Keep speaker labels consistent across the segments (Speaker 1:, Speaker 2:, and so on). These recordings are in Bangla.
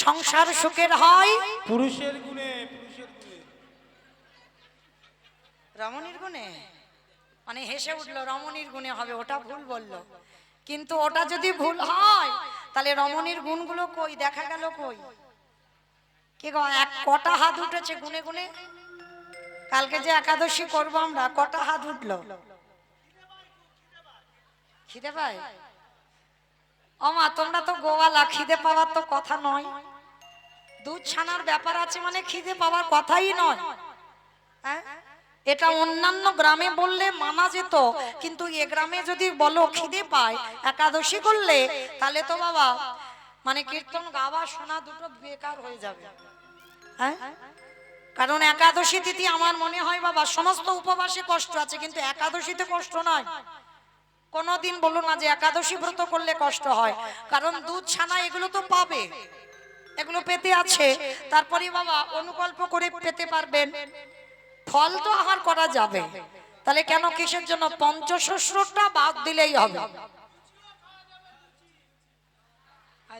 Speaker 1: সংসার সুখের হয়
Speaker 2: পুরুষের গুণে।
Speaker 1: রমণীর গুণে, মানে হেসে উঠলো রমণীর গুণে হবে, ওটা ভুল বললো। কিন্তু ওটা যদি ভুল হয় তাহলে রমণীর গুণগুলো কই দেখা গেল কই? কি গো, এক কটা হাত উঠেছে গুনে গুনে? কালকে যে একাদশী করবো আমরা, কটা হাত উঠলো? খিদে পায়? ওমা তোমরা তো গোয়ালা, খিদে পাওয়ার তো কথা নয়। দুধ ছানার ব্যাপার আছে মানে খিদে পাওয়ার কথাই নয়। হ্যাঁ, এটা অন্যান্য গ্রামে বললে মানা যেত, কিন্তু এ গ্রামে যদি বলো খিদে পায় একাদশী করলে, তাহলে তো বাবা মানে কীর্তন গাওয়া শোনা দুটো বেকার হয়ে যাবে। হ্যাঁ, কারণ একাদশী তিথি আমার মনে হয় বাবা সমস্ত উপবাসে কষ্ট আছে, কিন্তু একাদশীতে কষ্ট নয়। কোনদিন বলো না যে একাদশী ব্রত করলে কষ্ট হয়, কারণ দুধ ছানা এগুলো তো পাবে, এগুলো পেতে আছে। তারপরে বাবা অনুকল্প করে পেতে পারবেন, ফল তো আহার করা যাবে। তাহলে কেন, কিসের জন্য? পঞ্চশস্যটা বাদ দিলেই হবে।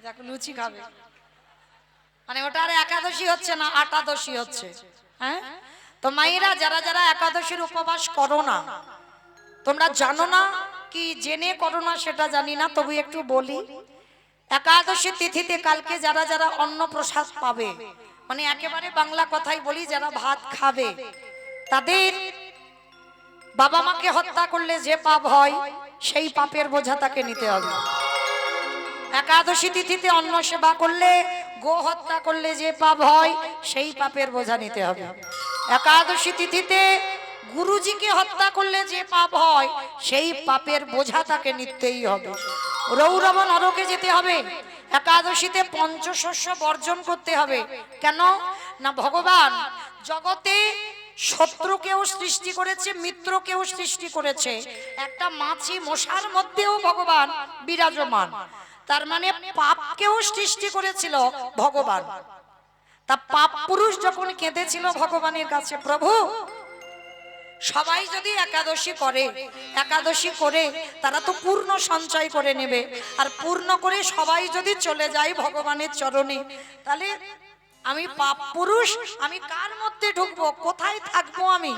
Speaker 1: দেখো লুচি খাবে, মানে ওটা আর একাদশী হচ্ছে না, আটাদশী হচ্ছে। হ্যাঁ, তো মায়েরা যারা যারা একাদশীর উপবাস করো না, তোমরা জানো না কি জেনে করো না সেটা জানি না, তবু একটু বলি। একাদশী তিথিতে কালকে যারা যারা অন্ন প্রসাদ পাবে, মানে একেবারে বাংলা কথাই বলি, যারা ভাত খাবে, তাদের বাবা মাকে হত্যা করলে যে পাপ হয় সেই পাপের বোঝা তাকে নিতে হবে। একাদশী তিথিতে অন্ন সেবা করলে, গো হত্যা করলে যে পাপ হয় সেই পাপের বোঝা নিতে হবে। একাদশী তিথিতে গুরুজিকে হত্যা করলে যে পাপ হয় সেই পাপের বোঝা তাকে নিতেই হবে। রৌরব নরকে যেতে হবে। একাদশীতে পঞ্চশস্য বর্জন করতে হবে। কেন না, ভগবান জগতে শত্রুকেও সৃষ্টি করেছে, মিত্রকেও সৃষ্টি করেছে। একটা মাছি মশার মধ্যেও ভগবান বিরাজমান, তার মানে পাপকেও সৃষ্টি করেছিল ভগবান। তা পাপ পুরুষ যখন কেঁদেছিল ভগবানের কাছে, প্রভু সবাই যদি একাদশী করে, একাদশী করে তারা তো পূর্ণ সঞ্চয় করে নেবে, আর পূর্ণ করে সবাই যদি চলে যায় ভগবানের চরণে, তাহলে আমি পাপ পুরুষ, আমি কার মধ্যে ঢুকবো, কোথায় থাকবো আমি?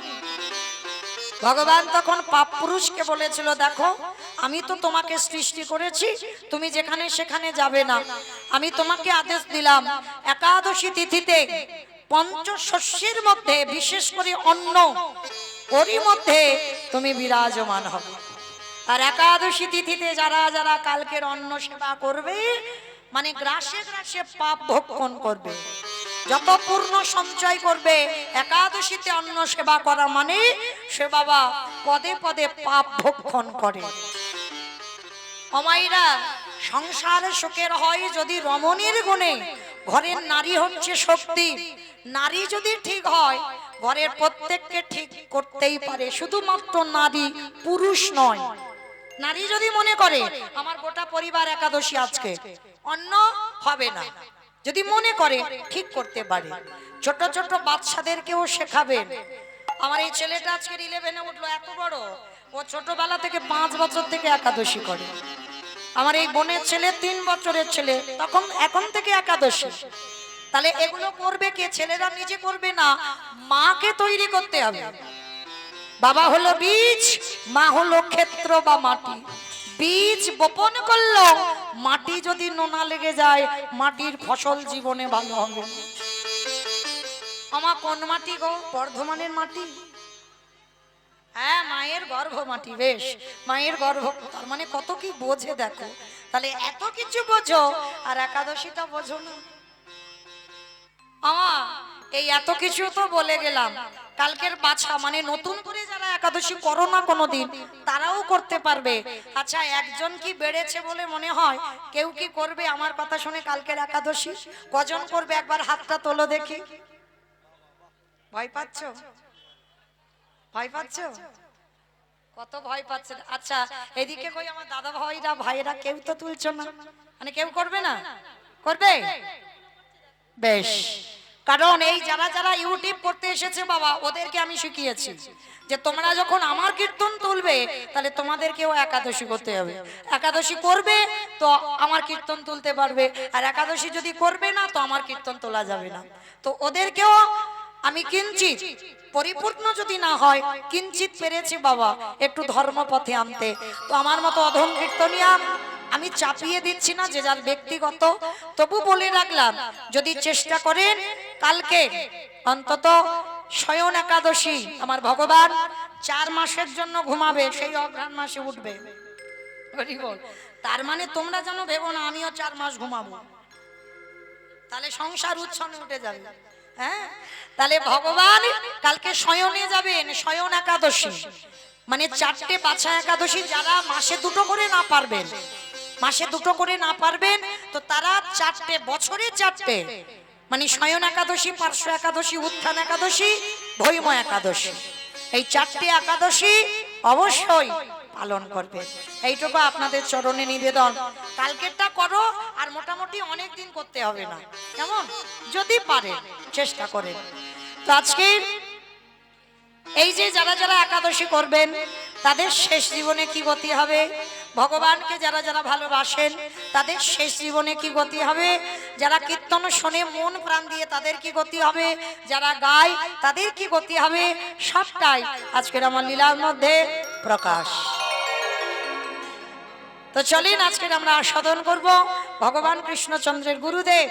Speaker 1: ভগবান তখন পাপ পুরুষকে বলেছিল, দেখো আমি তো তোমাকে সৃষ্টি করেছি, তুমি যেখানে সেখানে যাবে না। আমি তোমাকে আদেশ দিলাম একাদশী তিথিতে পঞ্চশস্যের মধ্যে বিশেষ করে অন্ন ওরই মধ্যে তুমি বিরাজমান হবে। আর একাদশী তিথিতে যারা যারা কালকের অন্ন সেবা করবে, মানে গ্রাসে গ্রাসে পাপ ভক্ষণ করবে, যত পূর্ণ সঞ্চয় করবে। একাদশীতে অন্ন সেবা করা মানে সে বাবা পদে পদে পাপ ভক্ষণ করে। অমাইরা, সংসার সুখের হয় যদি রমণীর গুণে। ঘরের নারী হচ্ছে শক্তি, নারী যদি ঠিক হয় ঘরের প্রত্যেককে ঠিক করতেই পারে, শুধুমাত্র নারী, পুরুষ নয়। নারী যদি মনে করে আমার গোটা পরিবার একাদশী আজকে অন্ন হবে না, যদি মনে করে ঠিক করতে পারে। ছোট ছোট বাচ্চাদেরকেও শেখাবেন। আমার এই ছেলেটা আজকে 11-এ উঠলো, এত বড়, ও ছোটবেলা থেকে 5 বছর থেকে একাদশী করে। আমার এই বোনের ছেলে 3 বছরের ছেলে, তখন এখন থেকে একাদশী। তাহলে এগুলো করবে কে? ছেলেরা নিজে করবে না, মাকে তৈরি করতে হবে। বাবা হলো বীজ, মা হলো ক্ষেত্র বা মাটি। বীজ বপন করলো, মাটি যদি নোনা লেগে যায় মাটির ফসল জীবনে ভালো হবে। আমার কোন মাটি গো? বর্ধমানের মাটি। হ্যাঁ, মায়ের গর্ভ মাটি। বেশ, মায়ের গর্ভ, তার মানে কত কি বোঝে দেখো। তাহলে এত কিছু বোঝো আর একাদশীটা বোঝো না। এই এত কিছু তো বলে গেলাম, কালকের বাছা মানে নতুন করে যারা একাদশী করো না কোনোদিন, তারাও করতে পারবে। আচ্ছা, একজন কি বেড়েছে বলে মনে হয়? কেউ কি করবে আমার কথা শুনে কালকের একাদশী? কজন করবে একবার হাতটা তোলো দেখি। ভয় পাচ্ছ? ভয় পাচ্ছ? কত ভয় পাচ্ছে। আচ্ছা, এদিকে কই আমার দাদা ভাইরা ভাইরা কেউ তো তুলছো না, মানে কেউ করবে না? করবে? বেশ, কারণ এই যারা যারা ইউটিউব করতে এসেছে বাবা, ওদেরকে আমি শিখিয়েছি যে তোমরা যখন আমার কীর্তন তুলবে তাহলে তোমাদেরকেও একাদশী করতে হবে। একাদশী করবে তো আমার কীর্তন তুলতে পারবে, আর একাদশী যদি করবে না তো আমার কীর্তন তোলা যাবে না। তো ওদেরকেও আমি কিঞ্চিত, পরিপূর্ণ যদি না হয় কিঞ্চিত পেরেছি বাবা একটু ধর্মপথে আনতে। তো আমার মতো অধম কীর্তনিয়া আমি চাপিয়ে দিচ্ছি না, যে যার ব্যক্তিগত, তবু বলে রাখলাম যদি চেষ্টা করেন কালকে অন্তত শয়ন একাদশী আমার ভগবান 4 মাসের জন্য ঘুমাবে, সেই অঘ্রাণ মাসে উঠবে। তার মানে তোমরা যেন ভেবো না আমিও 4 মাস ঘুমাবো, তাহলে সংসার উচ্ছনে উঠে যাবে। হ্যাঁ, তাহলে ভগবান কালকে শয়নে যাবেন, শয়ন একাদশী মানে 4টে বাছা একাদশী। যারা মাসে 2টো করে না পারবেন, মাসে 2টো করে না পারবেন তো তারা 4টে, বছরে 4টে মানে শয়ন একাদশী, পার্শ্ব একাদশী, উত্থান একাদশী, ভৈম একাদশী, এই 4টে একাদশী অবশ্যই পালন করবে। এইটুকু আপনাদের চরণে নিবেদন। কালকেরটা করো, আর মোটামুটি অনেক দিন করতে হবে না, কেমন? যদি পারে চেষ্টা করেন। তো আজকে এই যে যারা যারা একাদশী করবেন তাদের শেষ জীবনে কি গতি হবে, ভগবানকে যারা যারা ভালোবাসেন তাদের শেষ জীবনে কি গতি হবে, যারা কীর্তন শোনে মন প্রাণ দিয়ে তাদের কি গতি হবে, যারা গায় তাদের কি গতি হবে, সবটাই আজকের আমার লীলার মধ্যে প্রকাশ। তো চলেন আজকের আমরা আস্বাদন করব ভগবান কৃষ্ণচন্দ্রের গুরুদেব,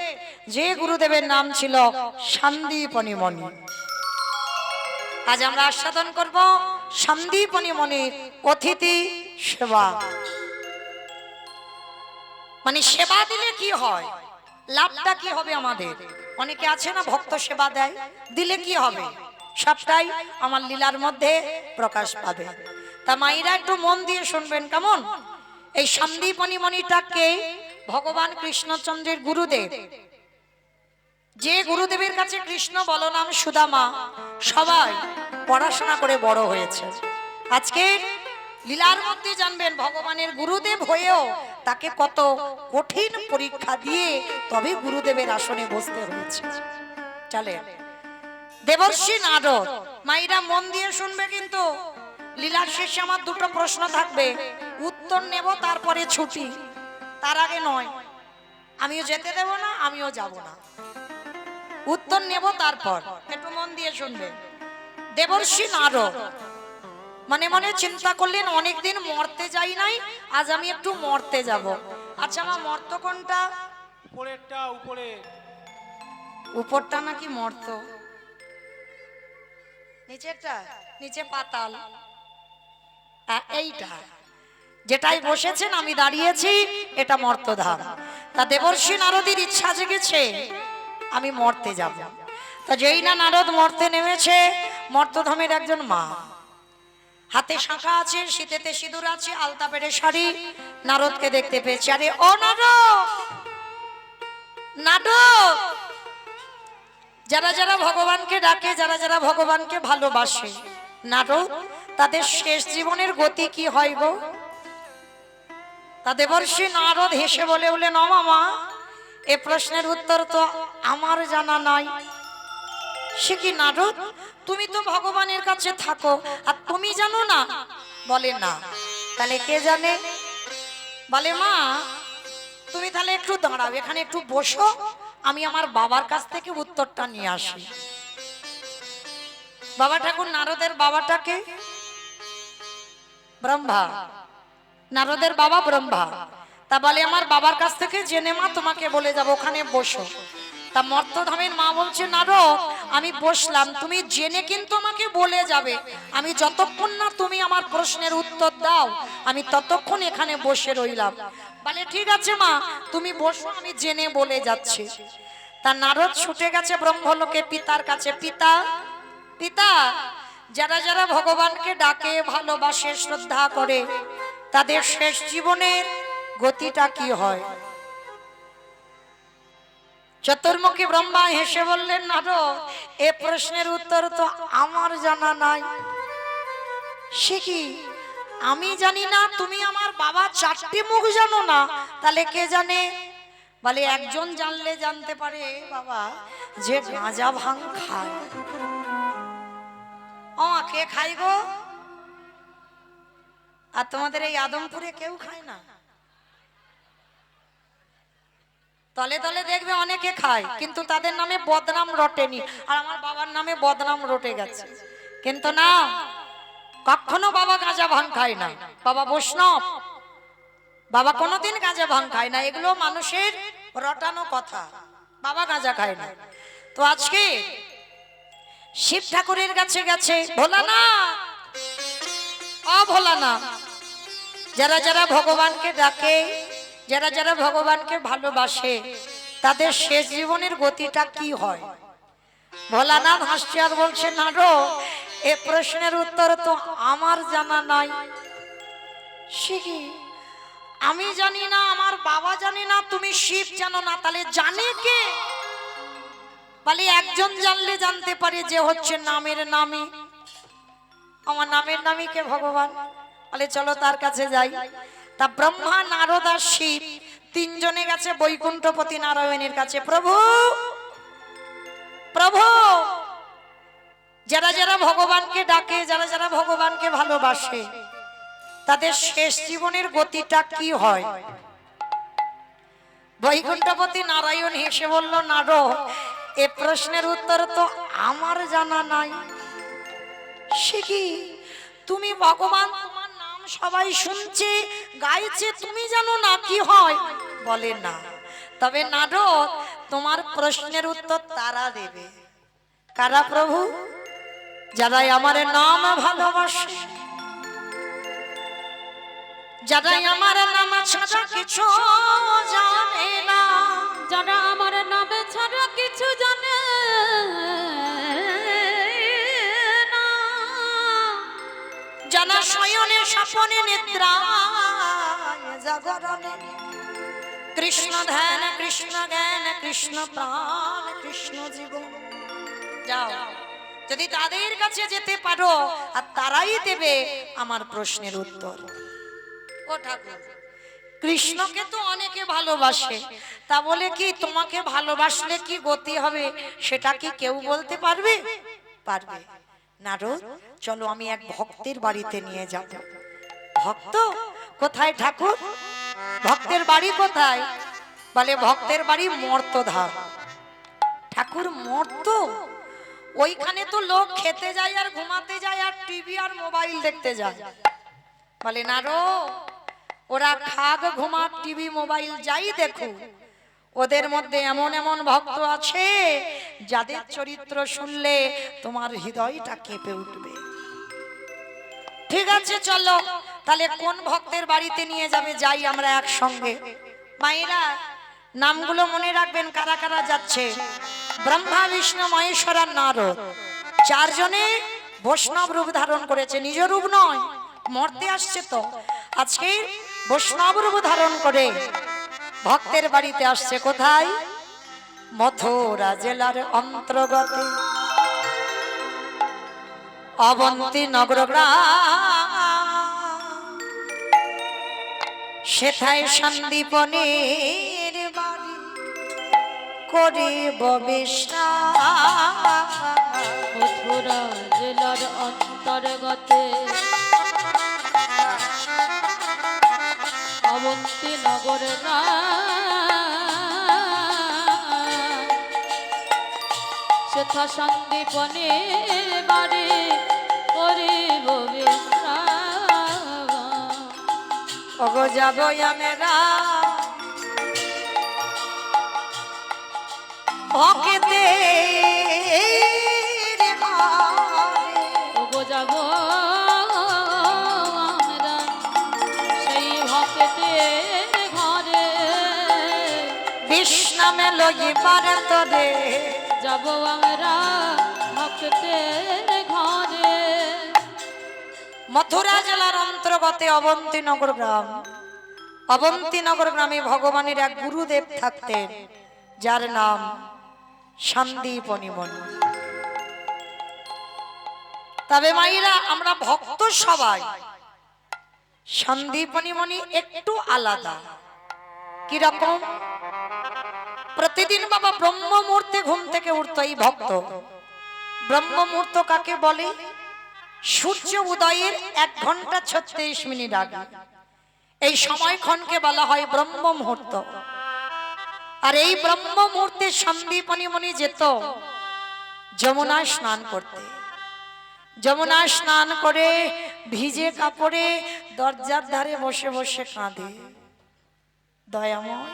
Speaker 1: যে গুরুদেবের নাম ছিল সন্দীপনী মণি। আজ আমরা আস্বাদন করব সন্দীপনী মণির অতিথি সেবা। মানে সেবা দিলে কি হয়, লাভটা কি হবে আমাদের? অনেকে আছে না ভক্ত সেবা দেয়, দিলে কি হবে, সবটাই আমার লীলার মধ্যে প্রকাশ পাবে। তা মায়েরা একটু মন দিয়ে শুনবেন কেমন। এই সন্দীপনী মণিটাকে ভগবান কৃষ্ণচন্দ্রের গুরুদেব, যে গুরুদেবের কাছে কৃষ্ণ বলরাম সুদামা সবাই পড়াশোনা করে বড় হয়েছে, আজকে লীলার মধ্যে জানবেন ভগবানের গুরুদেব হয়েও তাকে কত কঠিন পরীক্ষা দিয়ে তবে গুরুদেবের আসনে বসতে হয়েছে। চলে দেবর্ষি নারদ, মাইরা মন দিয়ে শুনবে কিন্তু লীলার শেষে আমার 2টো প্রশ্ন থাকবে, উত্তর নেব তারপরে ছুটি, তার আগে নয়। আমিও যেতে দেব না, আমিও যাব না, উত্তর নেব তারপর। একটু মন দিয়ে শুনবে। দেবর্ষি নারদ মনে মনে চিন্তা করলেন অনেকদিন মরতে যাই নাই, আজ আমি একটু মরতে যাব। আচ্ছা আমার মর্ত কোনটা?
Speaker 2: উপরেরটা।
Speaker 1: উপরটা নাকি মর্ত? নিচেরটা? নিচে পাতাল। এইটা যেটাই বসেছেন আমি দাঁড়িয়েছি এটা মর্তধাম। তা দেবর্ষি নারদের ইচ্ছা জেগেছে আমি মরতে যাব। তা যেই না নারদ মরতে নেমেছে, মর্তধামের একজন মা, হাতে শাঁখা আছে, শীতেতে সিঁদুর আছে, আলতা পেরে শাড়ি, নারদকে দেখতে পেয়েছে। আরে ও নারদ, নারদ! যারা যারা ভগবানকে ডাকে, যারা যারা ভগবানকে ভালোবাসে, নারদ তাদের শেষ জীবনের গতি কি হয় গো? তা দেবর্ষি নারদ হেসে বলে উঠলেন, ও মামা, এ প্রশ্নের উত্তর তো আমার জানা নাই। সে কি নারদ, তুমি তো ভগবানের কাছে থাকো আর তুমি জানো না? বলে না। তাহলে কে জানে? বলে মা তুমি তাহলে একটু দাঁড়াও, এখানে একটু বসো, আমি আমার বাবার কাছ থেকে উত্তরটা নিয়ে আসি। বাবা ঠাকুর নারদের বাবাটাকে ব্রহ্মা, নারদের বাবা ব্রহ্মা। তা বলে আমার বাবার কাছ থেকে জেনে মা তোমাকে বলে যাবো, ওখানে বসো। তা মর্তধামের মা বলছে, নারদ আমি বসলাম, তুমি জেনে কিন্তু আমাকে বলে যাবে, আমি যতক্ষণ না তুমি আমার প্রশ্নের উত্তর দাও আমি ততক্ষণ এখানে বসে রইলাম। বলে ঠিক আছে মা তুমি বসো, আমি জেনে বলে যাচ্ছি। তা নারদ ছুটে গেছে ব্রহ্মলোকে পিতার কাছে। পিতা, পিতা, যারা যারা ভগবানকে ডাকে, ভালোবাসে, শ্রদ্ধা করে তাদের শেষ জীবনের গতিটা কি হয়? চতুর্মুখী ব্রহ্মা হেসে বললেন, নারদ এ প্রশ্নের উত্তর তো আমার জানা নাই। সে কি আমি জানি না? তুমি আমার বাবা 4টে মুখ জানো না? তাহলে কে জানে? বলে একজন জানলে জানতে পারে বাবা যে গাঁজা ভাং খায়। ও কে খাই গো? আর তোমাদের এই আদমপুরে কেউ খায় না? তলে তলে দেখবে অনেকে খায়, কিন্তু তাদের নামে বদনাম রটেনি। আর আমার বাবার নামে বদনাম রটে গেছে। কিন্তু না, কখনো বাবা গাঁজা ভাং খায় না। বাবা বৈষ্ণব, বাবা কোনোদিন গাঁজা ভাং খায় না। এগুলো মানুষের রটানো কথা। বাবা গাঁজা খায় না। তো আজকে শিব ঠাকুরের কাছে গেছে ভোলানাথ, ভোলানাথ। যারা যারা ভগবানকে ডাকে, যারা যারা ভগবানকে ভালোবাসে, তাদের শেষ জীবনের গতিটা কি হয়? ভোলানাথ হাসছে আর বলছে, না গো, এ প্রশ্নের উত্তর তো আমার জানা নাই। সে কি? আমি জানি না, আমার বাবা জানে না, তুমি শিব জানো না, তাহলে জানে কে? বলে একজন জানলে জানতে পারে, যে হচ্ছে নামের নামী। আমার নামের নামী কে? ভগবান। বলে চলো তার কাছে যাই। তা ব্রহ্মা, নারদ আর শিব তিনজনে গেছে বৈকুণ্ঠপতি নারায়ণের কাছে। প্রভু, প্রভু, যারা যারা ভগবানকে ডাকে, যারা যারা ভগবানকে ভালোবাসে, তাদের শেষ জীবনের গতিটা কি হয়? বৈকুণ্ঠপতি নারায়ণ হেসে বলল, নারদ, এ প্রশ্নের উত্তর তো আমার জানা নাই। সে কি? তুমি ভগবান, তোমার নাম সবাই শুনছে, গাইছে, তুমি জানো না কি হয়? বলে না। তবে নারদ, তোমার প্রশ্নের উত্তর তারা দেবে। কারা প্রভু? যারাই আমার নাম ভালোবাসে, যারাই আমার নাম ছাড়া কিছু জানে না,
Speaker 2: যারা আমার নামে ছাড়া কিছু জানে না,
Speaker 1: যারা শয়নে স্বপনে নিদ্রায় জাগরণে কৃষ্ণ ধ্যান, কৃষ্ণ জ্ঞান, কৃষ্ণ প্রাণ, কৃষ্ণ জীবন। যাও, যদি তাদের কাছে যেতে পারো, আর তারাই দেবে আমার প্রশ্নের উত্তর। ও ঠাকুর, কৃষ্ণকে তো অনেকে ভালোবাসে, তা বলে কি তোমাকে ভালোবাসলে কি গতি হবে সেটা কি কেউ বলতে পারবে? পারবে। নারদ, চলো আমি এক ভক্তের বাড়িতে নিয়ে যাব। ভক্ত কোথায় ঠাকুর? ভক্তের বাড়ি কোথায়? বলে ভক্তের বাড়ি মর্তধাম। ঠাকুর, মর্ত? ওইখানে তো লোক খেতে যায় আর ঘুমাতে যায় আর টিভি আর মোবাইল দেখতে যায়। বলে নারদ, ওরা খাগ, ঘুমাক, টিভি, মোবাইল যাই দেখো, ওদের মধ্যে এমন এমন ভক্ত আছে যাদের চরিত্র শুনলে তোমার হৃদয়টা কেঁপে উঠবে। ঠিক আছে, চলো তাহলে কোন ভক্তের বাড়িতে নিয়ে যাবে, যাই আমরা একসঙ্গে। মায়েরা নামগুলো মনে রাখবেন, কারা কারা যাচ্ছে। ব্রহ্মা, বিষ্ণু, মহেশ্বর আর নারদ, চারজনে বৈষ্ণব রূপ ধারণ করেছে। নিজ রূপ নয়, মর্তে আসছে তো। আজকে বৈষ্ণব রূপ ধারণ করে ভক্তের বাড়িতে আসছে। কোথায়? মথুরা জেলার অন্তর্গত অবন্তী নগর গ্রাম, সেথায় সন্দীপনের বাড়ি করিব বিশ্রাম।
Speaker 2: মথুরা জেলার অন্তর্গতে অবন্তী নগরে সেথা সন্দীপনের বাড়ি করিব বিশ্রাম।
Speaker 1: ওগো যাব আমরা ভক্তে,
Speaker 2: ওগো যাব আমরা সেই ভক্তের ঘরে,
Speaker 1: বিষ্ণামে লইবার তরে
Speaker 2: যাব আমরা ভক্তের ঘরে।
Speaker 1: মথুরা জেলার অন্তর্গত অবন্তী নগর গ্রাম। অবন্তী নগর গ্রামে ভগবানের এক গুরুদেব থাকতেন, যার নাম সন্দীপনী মুনি। তবে মাইরা আমরা ভক্ত সবাই, সন্দীপনী মুনি একটু আলাদা। কি রকম? প্রতিদিন বাবা ব্রহ্ম মুহূর্তে ঘুম থেকে উঠতো এই ভক্ত। ব্রহ্ম মুহূর্ত কাকে বলে? সূর্য উদয়ের 1 ঘন্টা 36 মিনিট আগে এই সময়ক্ষণকে বলা হয় ব্রহ্ম মুহূর্ত। আর এই ব্রহ্ম মুহূর্তে সন্দীপনী মুনি যেত যমুনায় স্নান করতে। যমুনায় স্নান করে ভিজে কাপড়ে দরজার ধারে বসে বসে কাঁদে, দয়াময়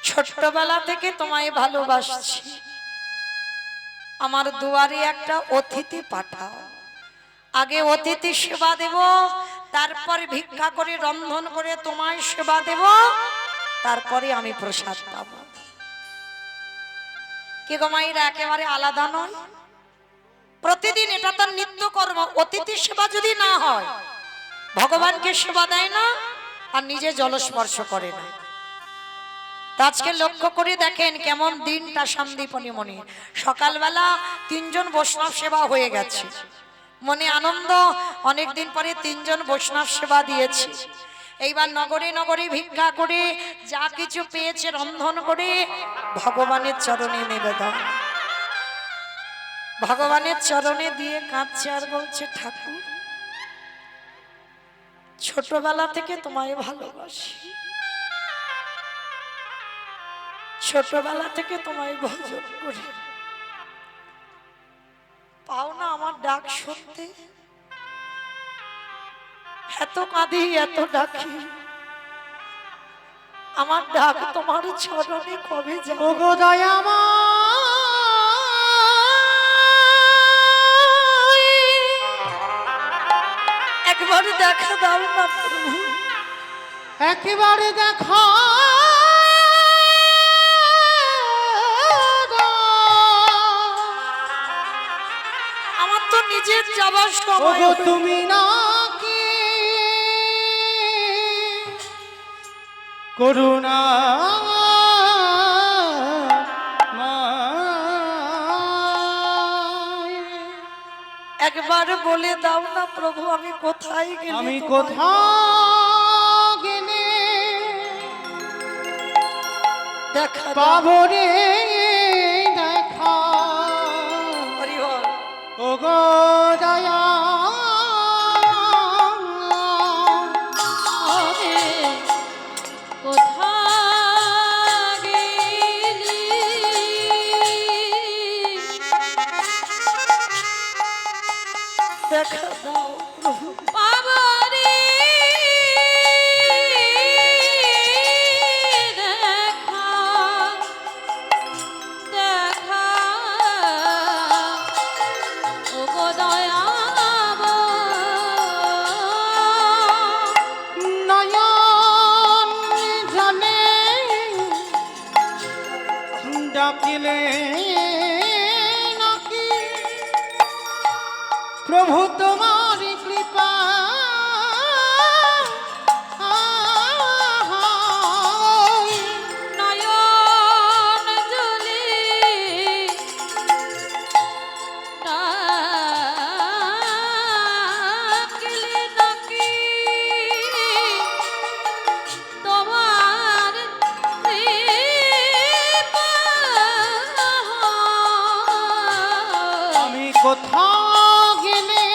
Speaker 1: ছোট্টবেলা থেকে তোমায় ভালোবাসছি, আমার দুয়ারে একটা অতিথি পাঠাও। আগে অতিথি সেবা দেব, তারপর ভিক্ষা করে রন্ধন করে তোমায় সেবা দেব, তারপরে আমি প্রসাদ পাব। কি গো মায়েরা একেবারে আলাদা নয়? প্রতিদিন এটা তার নিত্য কর্ম। অতিথি সেবা যদি না হয়, ভগবানকে সেবা দেয় না আর নিজে জলস্পর্শ করে না। আজকে লক্ষ্য করে দেখেন কেমন দিনটা সন্দীপনী মনি। সকালবেলা 3 জন বৈষ্ণব সেবা হয়ে গেছে, মনে আনন্দ, অনেকদিন পরে 3 জন বৈষ্ণব সেবা দিয়েছি। এইবার নগরে নগরে ভিক্ষা করে যা কিছু পেয়েছে রন্ধন করে ভগবানের চরণে নিবেদন। ভগবানের চরণে দিয়ে কাঁদছে আর বলছে, ঠাকুর ছোটবেলা থেকে তোমায় ভালোবাসি, ছোটবেলা থেকে তোমায় ভজন করি, পাও না আমার ডাক শুনতে? এত কাঁদি এত ডাকি, আমার ডাক তোমার চরণে কবে যাবে?
Speaker 3: ওগো দয়াময়,
Speaker 1: একবার দেখা দাও না প্রভু,
Speaker 3: একেবারে দেখো
Speaker 1: আমার তো নিজের যাবার সময়
Speaker 3: ওগো
Speaker 1: হয়ে-
Speaker 3: তুমি নাকি করুণা
Speaker 1: একবার বলে দাও না প্রভু, আমি কোথায় গেলে
Speaker 3: আমি
Speaker 1: তোমায়-
Speaker 3: কোথাও গেলে
Speaker 1: দেখা দাও।
Speaker 3: পাবো রে দেখা
Speaker 1: হরি বল।
Speaker 3: ওগো দয়া
Speaker 2: ওরে কোথা গেলি
Speaker 1: দেখা দাও প্রভু,
Speaker 2: পাবরে দেখা দেখা ওগো দয়াময়
Speaker 3: নয়ন জলে ডাকিলে নাকি প্রভু তোমার কৃপা
Speaker 2: নয়ন জলে ডাকিলে নাকি তোমার কৃপা।
Speaker 3: আমি কোথাও গেলে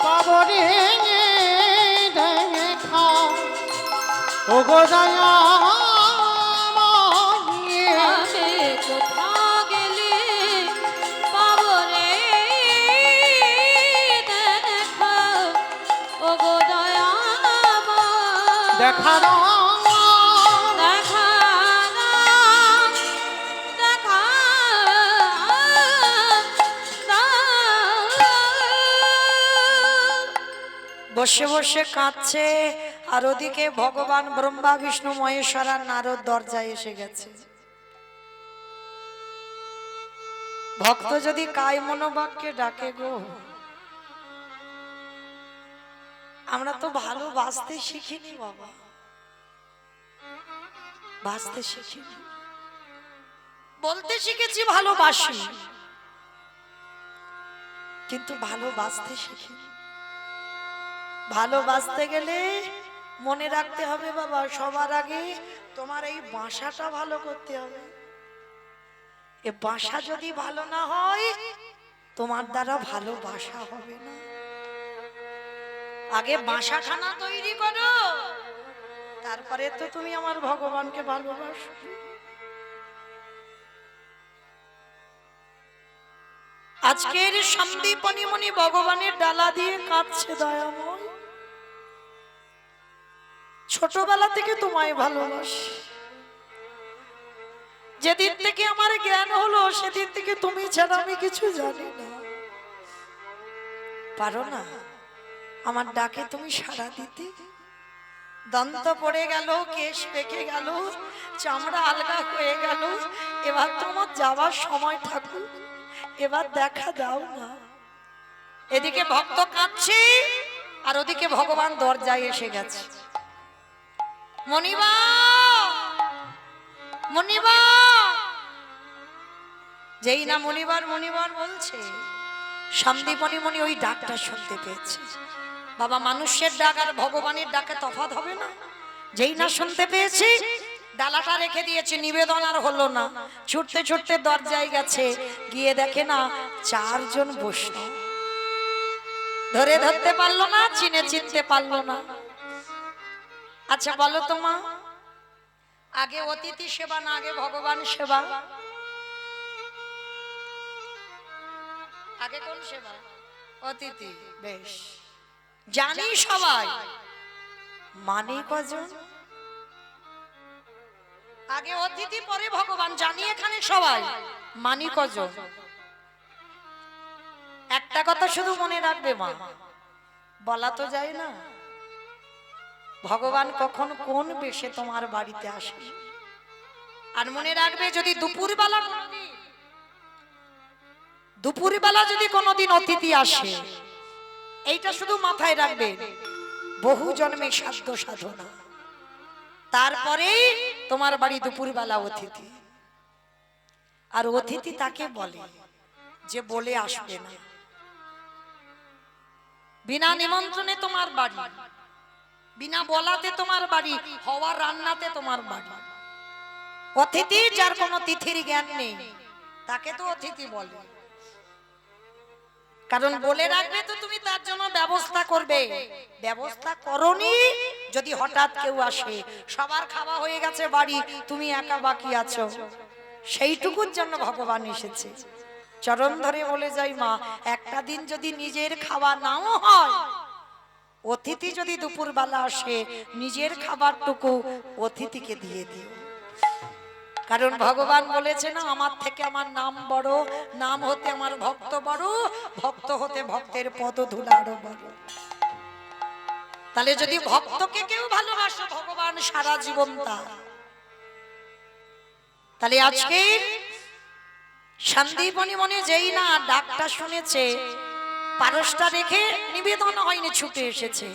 Speaker 3: পাবরে দেখা ওগো দয়া
Speaker 2: আমি কোথা গেলে পাবো রে দেখা ওগো দয়াময়।
Speaker 3: দেখা দাও
Speaker 2: দেখা দাও, দেখা দাও।
Speaker 1: বসে বসে কাঁদছে আর ওদিকে ভগবান ব্রহ্মা বিষ্ণু মহেশ্বর আর নারদ দরজায় এসে গেছে। ভক্ত যদি কায় মনোবাক্যে ডাকে গো, আমরা তো ভালো বাঁচতে শিখিনি বাবা, বাঁচতে শিখিনি, বলতে শিখেছি ভালোবাসি, কিন্তু ভালোবাসতে শিখিনি। ভালোবাসতে গেলে মনে রাখতে হবে বাবা, সবার আগে তোমার এই বাসাটা ভালো করতে হবে। এ বাসা যদি ভালো না হয় তোমার দ্বারা ভালো বাসা হবে না। আগে বাসাখানা তৈরি করো, তারপরে তো তুমি আমার ভগবানকে ভালোবাসো। আজকের সন্দীপনী মনি ভগবানের ডালা দিয়ে কাঁদছে দয়াময়। ছোটবেলা থেকে তোমায় ভালোবাসি, যেদিন থেকে আমার জ্ঞান হলো সেদিন থেকে তুমি ছাড়া আমি কিছু জানি না। পারো না আমার ডাকে তুমি সাড়া দিতে? দন্ত পড়ে গেল, কেশ পেকে গেল, চামড়া আলগা হয়ে গেল, এবার তোমার যাওয়ার সময় ঠাকুর, এবার দেখা দাও না। এদিকে ভক্ত কাঁদছে আর ওদিকে ভগবান দরজায় এসে গেছে। মনিবা, মনিবা, যেই না মনিবার মনিবার বলছে, সন্দীপনী মনি ওই ডাকটা শুনতে পেয়েছে। বাবা, মানুষের ডাক আর ভগবানের ডাকে তফাৎ হবে না। যেই না শুনতে পেয়েছি, ডালাটা রেখে দিয়েছে, নিবেদন আর হলো না। ছুটতে ছুটতে দরজায় গেছে, গিয়ে দেখে না 4 জন বৈষ্ণব। ধরতে পারলো না, চিনতে পারলো না। আচ্ছা বলো তো মা, আগে অতিথি সেবা না আগে ভগবান সেবা? আগে কোন সেবা? অতিথি। বেশ, জানি সবাই, মানে কজন? আগে অতিথি পরে ভগবান, জানি এখানে সবাই, মানি কজন? একটা কথা শুধু মনে রাখবে মা, বলা তো যায় না ভগবান কখন কোন বেশে তোমার বাড়িতে আসে। আর মনে রাখবে, যদি দুপুরবেলা যদি কোনোদিন অতিথি আসে, এইটা শুধু মাথায় রাখবে, বহু জন্মে সাধ্য সাধনা, তারপরে তোমার বাড়ি দুপুরবেলা অতিথি। আর অতিথি তাকে বলে যে বলে আসবে না, বিনা নিমন্ত্রণে তোমার বাড়ি, বিনা বলাতে তোমার বাড়ি, হওয়ার রান্নাতে তোমার বাড়ি। অতিথি যার কোনো তিথির জ্ঞান নেই তাকে তো অতিথি বলে। কারণ বলে রাখবে তো তুমি তার জন্য ব্যবস্থা করবে। ব্যবস্থা করনি, যদি হঠাৎ কেউ আসে, সবার খাওয়া হয়ে গেছে বাড়ি, তুমি একা বাকি আছো, সেইটুকুর জন্য ভগবান এসেছে। চরণ ধরে বলে যাই মা, একটা দিন যদি নিজের খাওয়া নাও হয়, অতিথি যদি দুপুরবেলা আসে, নিজের খাবারটুকু অতিথিকে দিয়ে দিও। কারণ ভগবান বলেছে না, আমার থেকে আমার নাম বড়, নাম হতে আমার ভক্ত বড়, ভক্ত হতে ভক্তের পদধূলা আরো বড়। তাহলে যদি ভক্তকে কেউ ভালোবাসে, ভগবান সারা জীবন তার। তাহলে আজকে সন্দীপনী মনে যেই না ডাকটা শুনেছে, পারসটা রেখে, নিবেদন হয়নি, ছুটে এসেছে।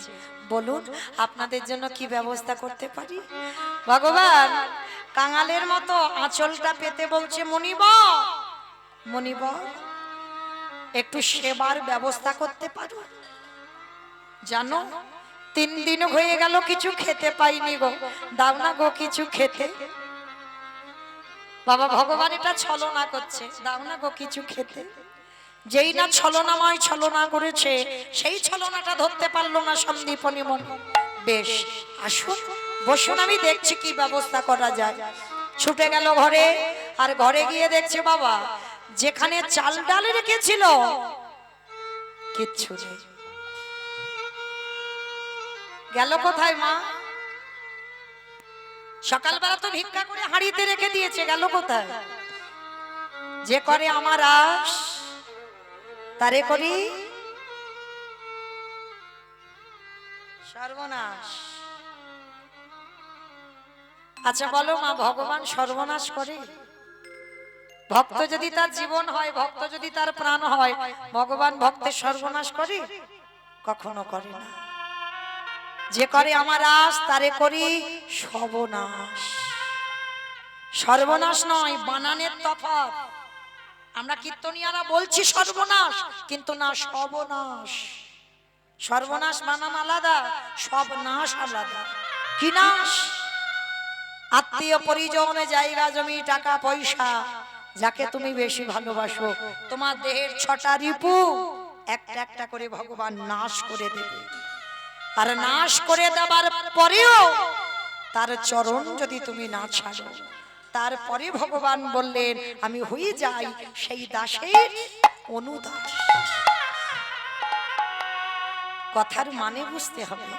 Speaker 1: বলুন আপনাদের জন্য কি ব্যবস্থা করতে পারি? ভগবান কাঙালের মতো আঁচলটা পেতে বলছে, মনিবা, মনিবা, একটু সেবার ব্যবস্থা করতে পারো? জানো 3 দিন হয়ে গেল কিছু খেতে পাইনি গো, দাও না গো কিছু খেতে। বাবা ভগবান এটা ছলনা করছে, দাও না গো কিছু খেতে। যেই না ছলনাময় ছলনা করেছে, সেই ছলনাটা ধরতে পারলো না সন্দীপনী মনি। বেশ, আসুন বসুন, আমি দেখছি কি ব্যবস্থা করা যায়। ছুটে গেল ঘরে, আর ঘরে গিয়ে দেখছে বাবা যেখানে চাল ডাল রেখেছিল কিচ্ছু নেই। গেল কোথায় মা? সকালবেলা তো ভিক্ষা করে হাঁড়িতে রেখে দিয়েছে, গেল কোথায়? যে করে আমার আশ তারে করি সর্বনাশ। আচ্ছা বলো মা, ভগবান সর্বনাশ করে? ভক্ত যদি তার জীবন হয়, ভক্ত যদি তার প্রাণ হয়, ভগবান ভক্তের সর্বনাশ করে? কখনো করে না। যে করে আমার আশ তারে করি সর্বনাশ। সর্বনাশ নয়, বানানের তফাৎ। আমরা কীর্তনিয়ারা বলছি সর্বনাশ, কিন্তু না, সর্বনাশ। সর্বনাশ বানান আলাদা, সব নাশ আলাদা। কি নাশ? আত্মীয় পরিজন, জায়গা জমি, টাকা পয়সা, যাকে তুমি বেশি ভালোবাসো, তোমার দেহের 6টা রিপু একটা একটা করে ভগবান নাশ করে দেবে। আর নাশ করে দেবার পরেও তার চরণ যদি তুমি না ছাড়ো, তারপরে ভগবান বললেন আমি হয়ে যাই সেই দাসের অনুদাস। কথার মানে বুঝতে হবে।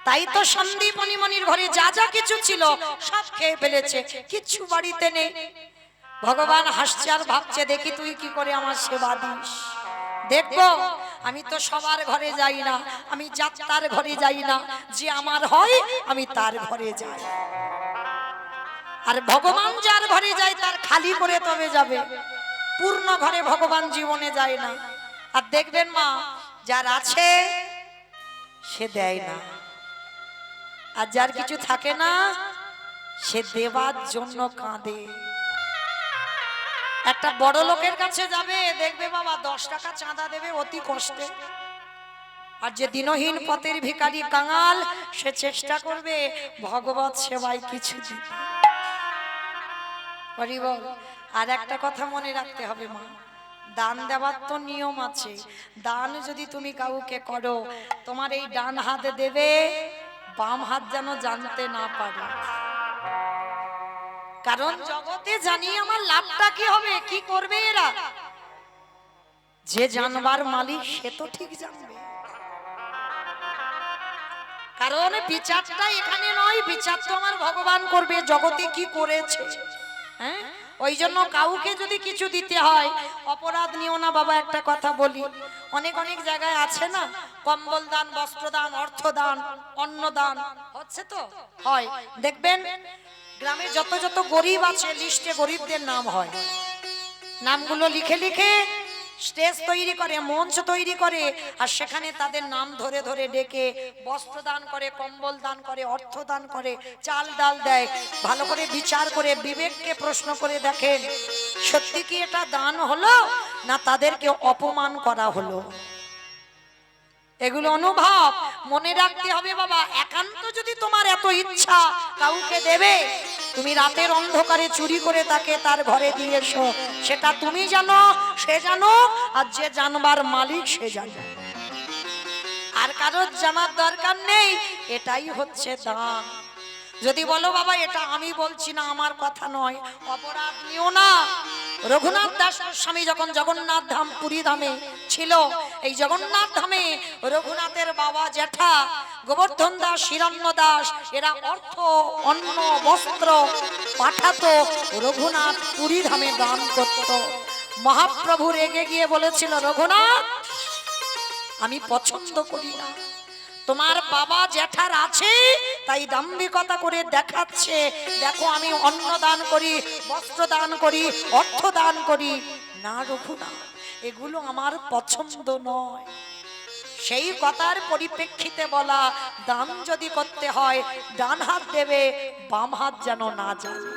Speaker 1: তাই তো সন্দীপ মণিমণির ঘরে যা যা কিছু ছিল সব খেয়ে ফেলেছে, কিচ্ছু বাড়িতে নেই। ভগবান হাসছে আর ভাবছে দেখি তুই কি করে আমার সেবা দিস। দেখবো, আমি তো সবার ঘরে যাই না, আমি যাত্রার ঘরে যাই না, যে আমার হয় আমি তার ঘরে যাই। আর ভগবান যার ঘরে যায় তার খালি করে তবে যাবে, পূর্ণ ঘরে ভগবান জীবনে যায় না। আর দেখবেন মা, যার আছে সে দেয় না, আর যার কিছু থাকে না সে দেবার জন্য কাঁদে। একটা বড় লোকের কাছে যাবে, দেখবে বাবা 10 টাকা চাঁদা দেবে অতি কষ্টে। আর যে দিনহীন পথের ভিখারি কাঙাল, সে চেষ্টা করবে ভগবত সেবায় কিছু দিতে। আর একটা কথা মনে রাখতে হবে মা, দান দেওয়ার তো নিয়ম আছে। দান যদি তুমি কাউকে করো, তোমার এই ডান হাত দেবে, বাম হাত যেন জানতে না পারে। কারণ জগতে জানি আমার লাভটা কি হবে, কি করবে এরা। যে জানবার মালিক সে তো ঠিক জানবে। কারণ বিচারটা এখানে নয়, বিচার তো আমার ভগবান করবে জগতে কি করেছে। হ্যাঁ, ওই জন্য কাউকে যদি কিছু দিতে হয় অপরাধ নিও না বাবা। একটা কথা বলি, অনেক অনেক জায়গায় আছে না, কম্বল দান, বস্ত্র দান, অর্থ দান, অন্ন দান হচ্ছে তো হয়। দেখবেন গ্রামে যত যত গরিব আছে লিস্টে গরিবদের নাম হয়, নামগুলো লিখে লিখে স্টেজ তৈরি করে, মঞ্চ তৈরি করে, আর সেখানে তাদের নাম ধরে ধরে ডেকে বস্ত্র দান করে, কম্বল দান করে, অর্থ দান করে, চাল ডাল দেয়। ভালো করে বিচার করে বিবেককে প্রশ্ন করে দেখেন, সত্যি কি এটা দান হলো না তাদেরকে অপমান করা হলো? এগুলো অনুভব মনে রাখতে হবে বাবা। একান্ত যদি তোমার এত ইচ্ছা কাউকে দেবে, তুমি রাতের অন্ধকারে চুরি করে তাকে তার ঘরে দিয়ে এসো, সেটা তুমি জানো, সে জানো, আর যে জানবার মালিক সে জানে। আর কারোর জানার দরকার নেই। এটাই হচ্ছে দান। যদি বলো বাবা এটা আমি বলছি না, আমার কথা নয়, অপরাধ নিও না। রঘুনাথ দাস স্বামী যখন জগন্নাথ ধাম পুরী ধামে ছিল, এই জগন্নাথ ধামে রঘুনাথের বাবা জ্যাঠা গোবর্ধন দাস, হিরণ্য দাস, এরা অর্থ, অন্ন, বস্ত্র পাঠাতো, রঘুনাথ পুরী ধামে দান করত। মহাপ্রভু রেগে গিয়ে বলেছিল, রঘুনাথ আমি পছন্দ করি না, তোমার বাবা জ্যাঠার আছে তাই দাম্ভিকতা করে দেখাচ্ছে, দেখো আমি অন্ন দান করি, বস্ত্র দান করি, অর্থ দান করি। না রঘুনাথ, এগুলো আমার পছন্দ নয়। সেই কথার পরিপ্রেক্ষিতে বলা, দান যদি করতে হয় ডান হাত দেবে, বাম হাত যেন না জানে।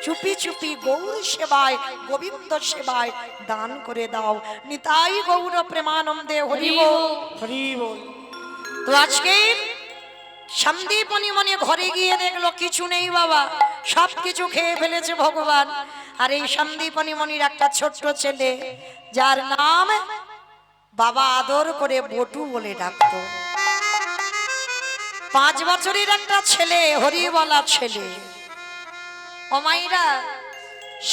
Speaker 1: চুপি চুপি গৌর সেবায়, গোবিন্দ সেবায় দান করে দাও। নিতাই গৌর প্রেমানন্দে হরি বল,
Speaker 3: হরি বল।
Speaker 1: তো আজকে সন্দীপ মণি ঘরে গিয়ে দেখলো কিছু নেই বাবা, সব কিছু খেয়ে ফেলেছে ভগবান। আর এই সন্দীপ মণির একটা ছোট্ট ছেলে, যার নাম বাবা আদর করে বটু বলে ডাকতো। 5 বছরের একটা ছেলে, হরিবলা ছেলে। ও মাইরা,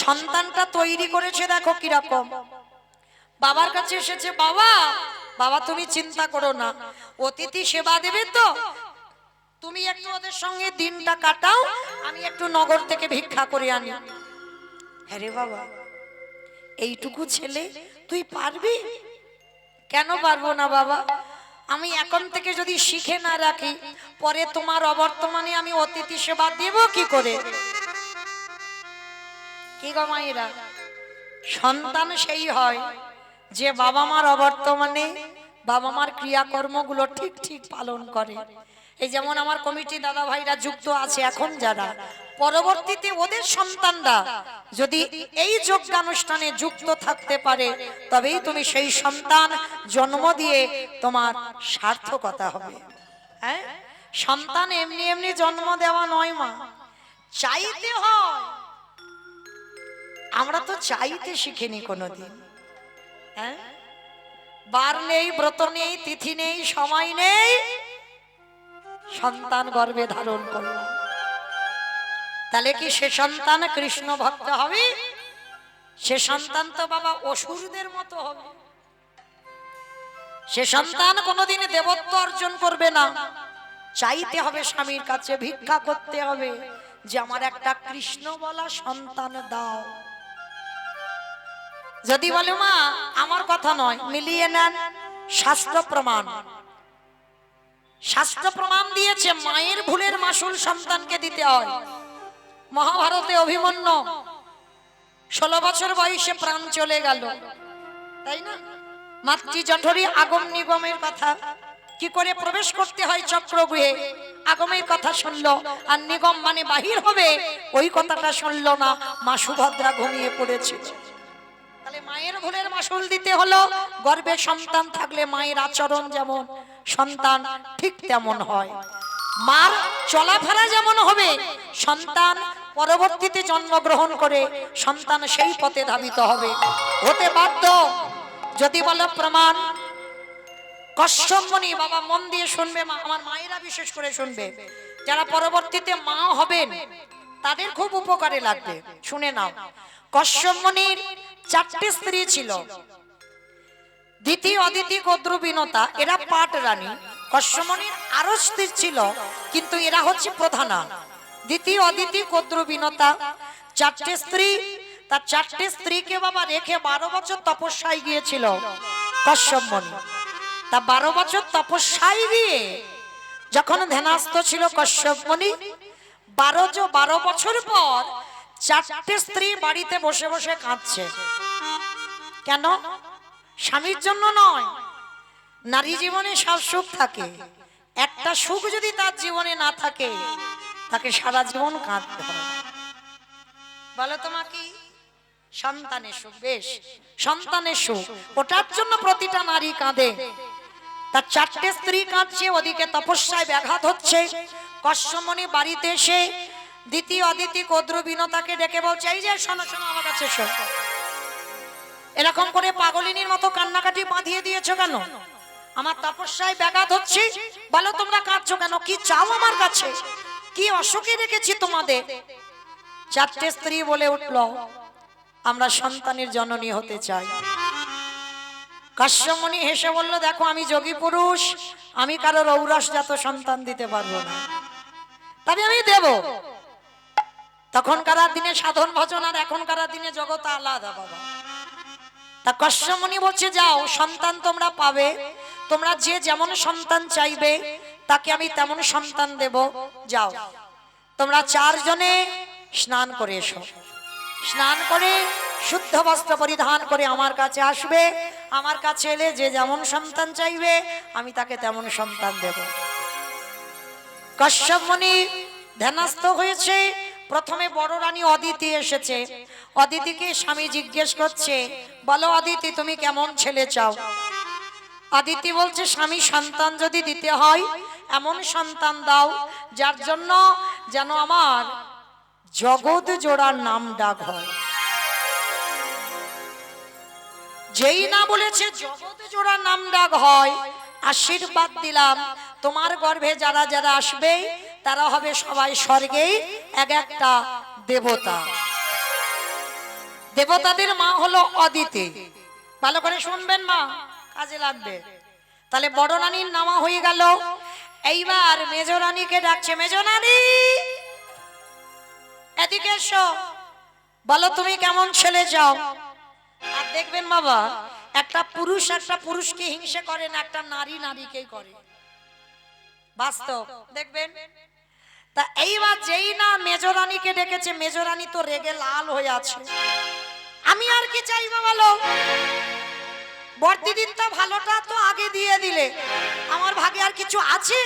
Speaker 1: সন্তানটা তৈরি করেছে দেখো কিরকম। বাবার কাছে এসেছে, বাবা বাবা তুমি চিন্তা করো না, অতিথি সেবা দেবে তো, তুমি একটু ওদের সঙ্গে দিনটা কাটাও, আমি একটু নগর থেকে ভিক্ষা করে আনি। হ্যাঁ রে বাবা, এইটুকু ছেলে তুই পারবি? কেন পারবো না বাবা, আমি এখন থেকে যদি শিখে না রাখি, পরে তোমার অবর্তমানে আমি অতিথি সেবা দেব কি করে? কি গো মায়েরা, সন্তান সেই হয় যে বাবা মার অবর্তমানে বাবা মার ক্রিয়াকর্মগুলো ঠিক ঠিক পালন করে। এই যেমন আমার কমিটি দাদা ভাইরা যুক্ত আছে এখন যারা, পরবর্তীতে ওদের সন্তানরা যদি এই যজ্ঞানুষ্ঠানে যুক্ত থাকতে পারে, তবেই তুমি সেই সন্তান জন্ম দিয়ে তোমার সার্থকতা হবে। হ্যাঁ, সন্তান এমনি এমনি জন্ম দেওয়া নয় মা, চাইতে হয়। আমরা তো চাইতে শিখিনি কোনোদিন। হ্যাঁ, বার নেই, ব্রত নেই, তিথি নেই, সময় নেই, সন্তান গর্ভে ধারণ করলাম। তাহলে কি সে সন্তান কৃষ্ণ ভক্ত হবে? সে সন্তান তো বাবা অসুরদের মতো হবে। সে সন্তান কোনোদিন দেবত্ব অর্জন করবে না। চাইতে হবে স্বামীর কাছে, ভিক্ষা করতে হবে যে আমার একটা কৃষ্ণ বলা সন্তান দাও। যদি বলে মা আমার কথা নয়, মিলিয়ে নেন শাস্ত্র প্রমাণ। শাস্ত্র প্রমাণ দিয়েছে মায়ের ভুলের মাসুল সন্তানকে দিতে হয়। মহাভারতে অভিমন্যু 16 বছর বয়সে প্রাণ চলে গেল, তাই না? মাতৃ জঠরে আগম নিগমের কথা, কি করে প্রবেশ করতে হয় চক্রগৃহে, আগমের কথা শুনলো, আর নিগম মানে বাহির হবে ওই কথাটা শুনলো না। মা সুভদ্রা ঘুমিয়ে পড়েছে। তাহলে মায়ের ভুলের মাসুল দিতে হলো। গর্ভে সন্তান থাকলে মায়ের আচরণ যেমন, সন্তান ঠিক তেমন হয়। মার চলাফেরা যেমন হবে, সন্তান পরবর্তীতে জন্মগ্রহণ করে সন্তান সেই পথে ধাবিত হবে, হতে বাধ্য। যদি বলো প্রমাণ, কশ্যপ মুনি, বাবা মন দিয়ে শুনবে, আমার মায়েরা বিশেষ করে শুনবে, যারা পরবর্তীতে মা হবেন তাদের খুব উপকারে লাগবে, শুনে নাও। কশ্যপ মুনির 4টে স্ত্রী ছিল। দিতি, অদিতি, কদ্রু, বিনতা, এরা পাট রানী। কশ্যপ মুনির আরো স্ত্রী ছিল, কিন্তু এরা হচ্ছে প্রধানা। দিতি, অদিতি, কদ্রু, বিনতা, 4টে স্ত্রী। তার 4টে স্ত্রীকে বাবা রেখে 12 বছর তপস্যায় গিয়েছিল কশ্যপ মুনি। তা 12 বছর তপস্যায় গিয়ে যখন ধ্যানস্থ ছিল কশ্যপ মুনি, 12 বছর পর 4টে স্ত্রী বাড়িতে বসে বসে কাঁদছে। কেন? স্বামীর জন্য নয়। নারী জীবনে সব সুখ থাকে, একটা সুখ যদি তার জীবনে না থাকে তাকে সারা জীবন কাঁদতে হয়। বলো তোমার কি? সন্তানের সুখ। বেশ, সন্তানের সুখ, ওটার জন্য প্রতিটা নারী কাঁদে। তার 4টে স্ত্রী কাঁদছে, ওদিকে তপস্যায় ব্যাঘাত হচ্ছে। কশ্যপ মুনি বাড়িতে এসে দিতি, অদিতি, কদ্রু, বিনতাকে ডেকে বলছে, এই যে শোনো শোনো, আমার কাছে শোনো, এরকম করে পাগলিনীর মতো কান্নাকাটি বাঁধিয়ে দিয়েছো কেন? আমার তপস্যায় ব্যাঘাত হচ্ছে, বলো তোমরা কাঁদছো কেন? কি চাও আমার কাছে? কি অসুখে রেখেছি তোমাদের? 4টে স্ত্রী বলে উঠল, আমরা সন্তানের জননী হতে চাই। কশ্যপ মুনি হেসে বলল, দেখো আমি যোগী পুরুষ, আমি কারোর ঔরসজাত সন্তান দিতে পারবো না, তবে আমি দেব। তখনকার দিনে সাধন ভজন আর এখনকার দিনে জগৎ আলাদা বাবা। তা কশ্যপ মুনি বলছে, যাও, সন্তান তোমরা পাবে, তোমরা যে যেমন সন্তান চাইবে তাকে আমি তেমন সন্তান দেব। যাও, তোমরা 4 জনে স্নান করে এসো। স্নান করে শুদ্ধ বস্ত্র পরিধান করে আমার কাছে আসবে। আমার কাছে এলে যে যেমন সন্তান চাইবে আমি তাকে তেমন সন্তান দেব। কশ্যপ মুনি ধ্যানস্থ হয়েছে। প্রথমে বড় রানী অদিতি এসেছে। অদিতিকে স্বামী জিজ্ঞেস করছে, বলো অদিতি, তুমি কেমন ছেলে চাও? অদিতি বলছে, স্বামী, সন্তান যদি দিতে হয় এমন সন্তান দাও যার জন্য যেন আমার জগৎ জোড়ার নাম ডাক হয়। যেই না বলেছে জগৎ জোড়ার নাম ডাক হয়, আশীর্বাদ দিলাম তোমার গর্ভে যারা যারা আসবে তারা হবে সবাই স্বর্গে এক একটা দেবতা। দেবতাদের মা হলো অদিতি। ভালো করে শুনবেন মা, কাজে লাগবে। তাহলে বড় রানীর নামা হয়ে গেল। এইবার মেজ রানীকে ডাকছে, মেজ রানী এদিকে এসো, বলো তুমি কেমন ছেলে চাও? আর দেখবেন বাবা, একটা পুরুষকে হিংসে করে না, একটা নারী নারীকেই করে, বাস্তব দেখবেন। তা এইবার যেই না মেজ রানীকে ডেকেছে, মেজ রানী তো রেগে লাল হয়ে আছে। আমি আর কি চাইবো বলো? বর্দিদিন তো ভালোটা তো আগে দিয়ে দিলে, আমার ভাগে আর কিছু আছে?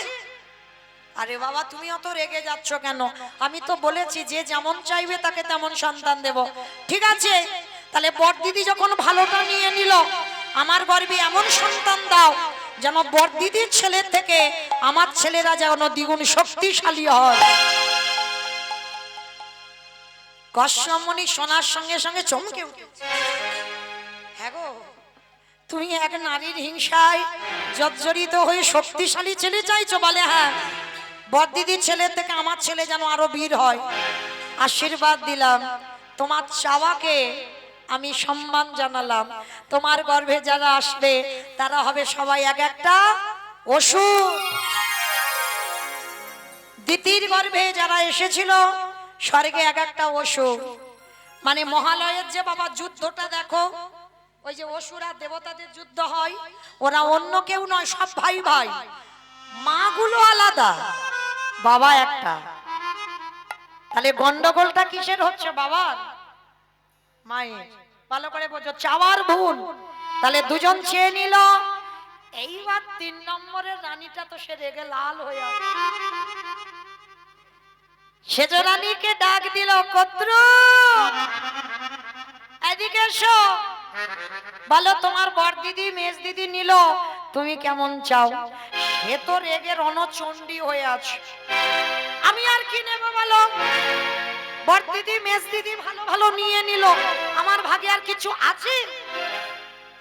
Speaker 1: আরে বাবা, তুমি অত রেগে যাচ্ছ কেন? আমি তো বলেছি যে যেমন চাইবে তাকে তেমন সন্তান দেব। ঠিক আছে, তাহলে বড়দিদি যখন ভালোটা নিয়ে নিল, আমার গর্ভে এমন সন্তান দাও যেন বড়দিদির ছেলের থেকে আমার ছেলেরা যেন দ্বিগুণ শক্তিশালী হয়। কশ্যপমণি শোনার সঙ্গে সঙ্গে চমকে উঠেছে। হ্যাঁ গো, তুমি এক নারীর হিংসায় জর্জরিত হয়ে শক্তিশালী ছেলে চাইছো? বলে হ্যাঁ, বড়দিদির ছেলের থেকে আমার ছেলে যেন আরো বীর হয়। আশীর্বাদ দিলাম, তোমার চাওয়াকে আমি সম্মান জানালাম। তোমার গর্ভে যারা আসবে তারা হবে সবাই এক একটা অসুর। দিতির গর্ভে যারা এসেছিল স্বর্গে এক একটা অসুর। মানে মহালয়ের যে বাবা যুদ্ধটা দেখো, ওই যে অসুর আর দেবতাদের যুদ্ধ হয়, ওরা অন্য কেউ নয়, সব ভাই ভাই। মাগুলো আলাদা, বাবা একটা। তাহলে গন্ডগোলটা কিসের হচ্ছে? বাবার মায়ের। ভালো করে বোঝো, চাওয়ার ভুল। তাহলে দুজন চেয়ে নিল। এইবার 3 নম্বরের রানীটা তো সে রেগে লাল হয়ে আছে। সেজ রানীকে ডাক দিল, কদ্রু এদিকে এসো। বলো তোমার বড় দিদি মেজ দিদি নিল, তুমি কেমন চাও? সে তো রেগে রণচণ্ডী হয়ে আছে। আমি আর কি নেব বলো? বড় দিদি মেজ দিদি ভালো ভালো নিয়ে নিল, আমার ভাগে আর কিছু আছে?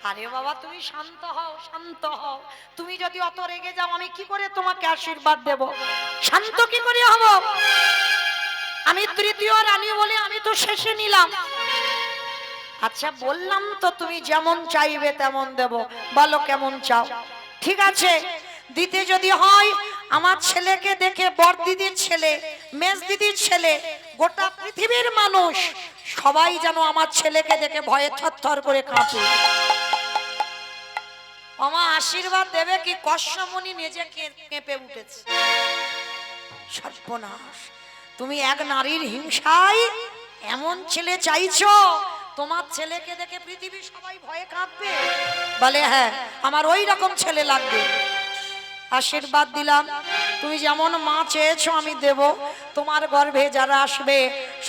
Speaker 1: আরে বাবা তুমি শান্ত হও, শান্ত হও। তুমি যদি অত রেগে যাও আমি কি করে তোমাকে আশীর্বাদ দেব? শান্ত কি করে হব? আমি তৃতীয় রানী বলে আমি তো শেষে নিলাম। আচ্ছা বললাম তো তুমি যেমন চাইবে তেমন দেব, বলো কেমন চাও? ঠিক আছে, দিতে যদি হয় আমার ছেলেকে দেখে বড় দিদির ছেলে, মেজ দিদির ছেলে, গোটা পৃথিবীর মানুষ সবাই যেন আমার ছেলেকে দেখে ভয়ে থরথর করে কাঁপে। আমার আশীর্বাদ দেবে কি? কশ্যপমণি নিজে কেঁপে উঠেছে। সর্বনাশ, তুমি এক নারীর হিংসায় এমন ছেলে চাইছো, তোমার ছেলেকে দেখে পৃথিবী সবাই ভয়ে কাঁপবে? বলে হ্যাঁ, আমার ওই রকম ছেলে লাগবে। আশীর্বাদ দিলাম, তুমি যেমন মা চেয়েছো আমি দেব। তোমার গর্ভে যারা আসবে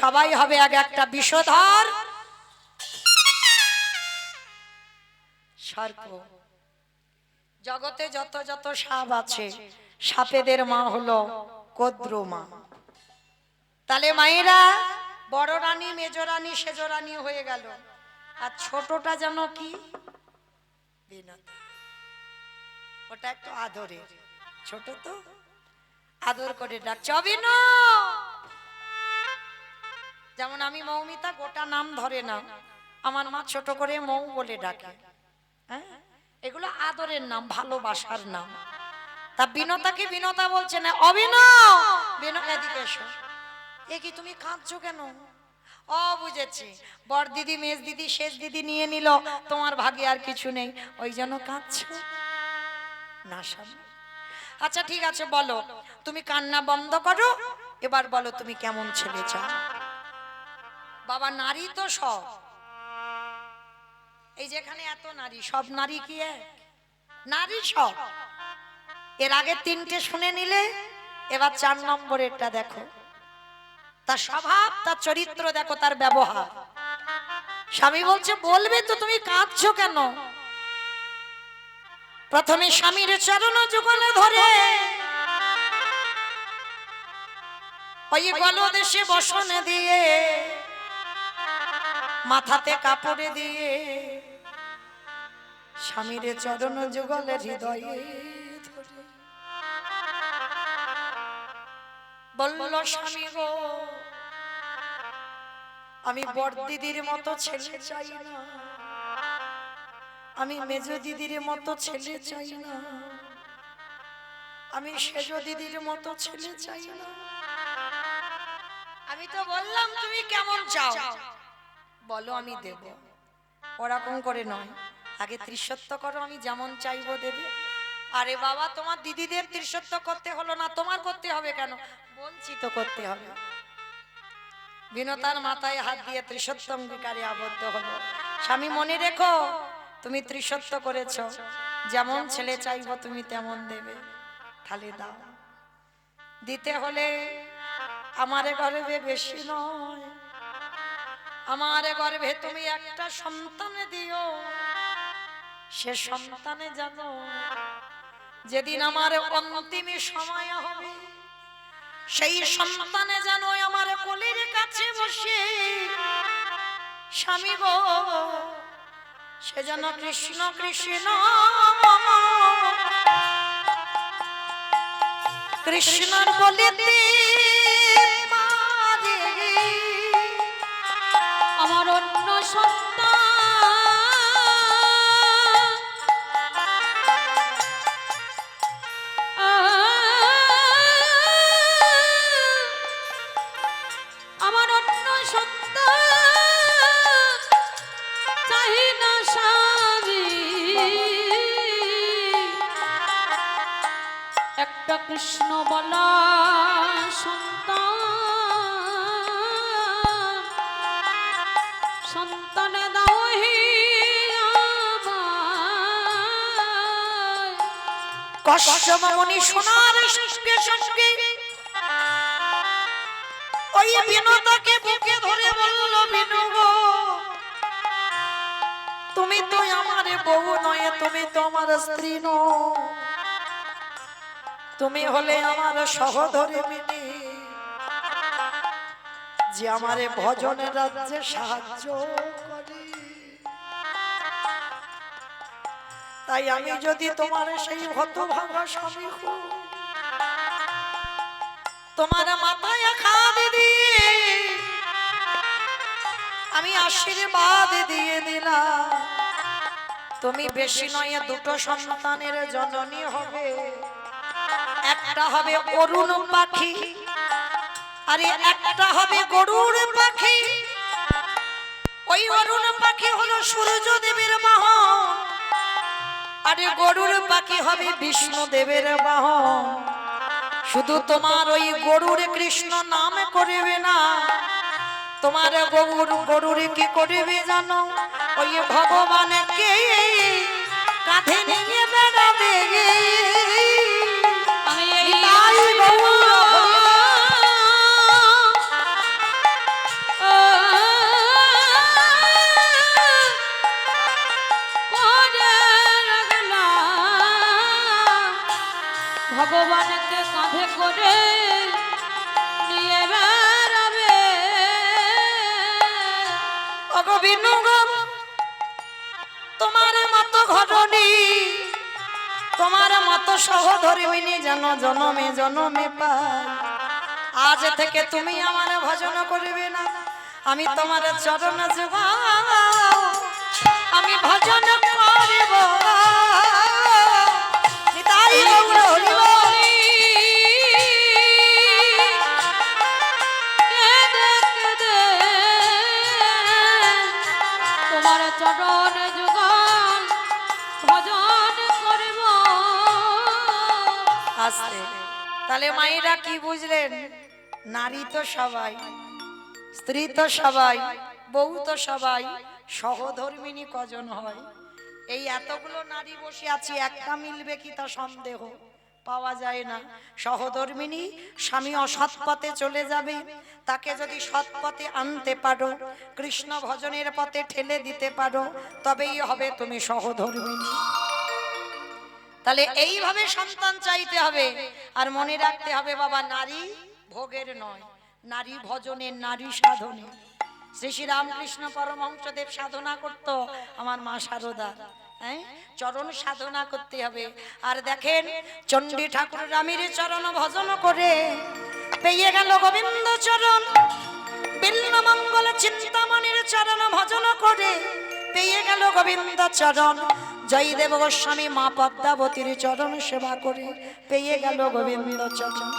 Speaker 1: সবাই হবে এক একটা বিষধর সর্প। জগতে যত যত সাপ আছে, সাপেদের মা হলো কদ্রু মা। তাহলে মায়েরা বড় রানী, মেজ রানী, সেজ রানী হয়ে গেল। আর ছোটটা যেন কি? বিনতা। ওটা একটু আদরের, ছোট তো আদর করে ডাকছে অবিন। যেমন আমি মৌমিতা, গোটা নাম ধরে না, আমার মা ছোট করে মৌ বলে ডাকে। হ্যাঁ, এগুলো আদরের নাম, ভালোবাসার নাম। তা বিনতাকে বিনতা বলছে না, অবিন বিনতা এদিকে এসো। এ কি তুমি কাঁদছো কেন? ও বুঝেছি, বড় দিদি মেজ দিদি শেষ দিদি নিয়ে নিল, তোমার ভাগে আর কিছু নেই, ওই জন্য কাঁদছো না? আচ্ছা ঠিক আছে, বলো তুমি কান্না বন্ধ করো, এবার বলো তুমি কেমন ছেলে চাও? বাবা নারী তো সব, এই যেখানে এত নারী, সব নারী কি এক? নারী সব। এর আগে 3টে শুনে নিলে, এবার 4 নম্বরেরটা দেখো। তার স্বভাব, তার চরিত্র দেখো, তার ব্যবহার। স্বামী বলছে বলবে তো, তুমি কাঁদছো কেন? প্রথমে স্বামীর চরণ যুগলে ধরে ওই গলদেশে বসনে দিয়ে, মাথাতে কাপড়ে দিয়ে, স্বামীর চরণ যুগলে হৃদয়ে ধরে বলল, স্বামী গো আমি বড় দিদির মতো ছেলে চাই না, আমি মেজ দিদির মতো ছেলে চাই না, আমি সেজ দিদির মতো ছেলে চাই না। আমি তো বললাম তুমি কেমন চাও, বলো আমি দেব। ওরকম করে নয়, আগে ত্রিশত্ব করো, আমি যেমন চাইবো দেবে। আরে বাবা তোমার দিদিদের ত্রিশত্ব করতে হলো না, তোমার করতে হবে কেন? বলছি তো করতে হবে। বিনতার মাথায় হাত দিয়ে ত্রিশত্ব অঙ্গীকারে আবদ্ধ হলো। স্বামী মনে রেখো, তুমি ত্রিশত্ব করেছো, যেমন ছেলে চাইবো তুমি তেমন দেবে। তাহলে দাও। দিতে হলে আমার গর্ভে বেশি নয়, আমার গর্ভে তুমি একটা সন্তান দিও। সে সন্তানে জানো যেদিন আমার অন্তিম সময় হবে, সেই সন্তানে যেন আমার কোলের কাছে বসে স্বামী গো সে যেন কৃষ্ণ কৃষ্ণ কৃষ্ণর বলিতে পারে।
Speaker 2: আমার অন্য সন্তান আমার অন্য সন্তান চাহি না স্বামী, একটা কৃষ্ণ বলা সন্তান সন্তানে দাও হে আমায়।
Speaker 1: কশ্যপ মুনি সোনার সঙ্গে সঙ্গে ওই বিনোদাকে বুকে ধরে বলল, বিনু গো তুমি তো আমার বউ নয়, তুমি তো আমার স্ত্রী নও, তুমি হলে আমার সহধর্মিণী যে আমারে ভজনের রাজ্যে সাহায্য করে। তাই আমি যদি তোমার সেই হতভাগা স্বামী হই, তোমার মাথায় হাত দিয়ে আমি আশীর্বাদ দিয়ে দিলাম, তুমি বেশি নয় দুটো সন্তানের জননী হবে। একটা হবে অরুণ পাখি আর একটা হবে গরুর পাখি। ওই অরুণ পাখি হলো সূর্য দেবের বাহন, আর গরুর পাখি হবে বিষ্ণু দেবের বাহন। শুধু তোমার ওই গরুর কৃষ্ণ নাম করবে না, তোমার গরুর কি করবে জানো? ওই ভগবানকে কাঁধে নিয়ে বেড়াবে।
Speaker 2: আমি এই
Speaker 1: তাই গৌর
Speaker 2: ভগবানকে কাঁধে করে নিয়ে বেড়াবে।
Speaker 1: বিনু গো তোমার মতো ঘটনি, তোমার মতো সহধর্মিণী যেন জনমে জনমে পাই। আজ থেকে তুমি আমার ভজন করবে না, আমি তোমার চরণ জোগাও, আমি ভজন করব। নিতাই গৌর হরি বল।
Speaker 2: তোমার চরণ যুগল ভজন করব।
Speaker 1: আস্তে তাহলে মায়েরা কি বুঝলেন? নারী তো সবাই, স্ত্রী তো সবাই, বউ তো সবাই, সহধর্মিণী কজন হয়? এই এতগুলো নারী বসে আছি, একটা মিলবে কি তা সন্দেহ, পাওয়া যায় না। সহধর্মিণী স্বামী অসৎ পথে চলে যাবে, তাকে যদি সৎ পথে আনতে পারো, কৃষ্ণ ভজনের পথে ঠেলে দিতে পারো, তবেই হবে তুমি সহধর্মিণী। তাহলে এইভাবে সন্তান চাইতে হবে। আর মনে রাখতে হবে বাবা, নারী ভোগের নয়, নারী ভজনের, নারী সাধনে। শ্রী শ্রী রামকৃষ্ণ পরমহংসদেব সাধনা করতো, আমার মা শারদা, হ্যাঁ, চরণ সাধনা করতে হবে। আর দেখেন চণ্ডী ঠাকুর রামের চরণ ভজন করে পেয়ে গেল গোবিন্দ চরণ, বিল্ল মঙ্গল চিন্তামণির চরণ ভজন করে পেয়ে গেল গোবিন্দ চরণ, জয়দেব গোস্বামী মা পদ্মাবতীর চরণ সেবা করে পেয়ে গেল গোবিন্দ চরণ।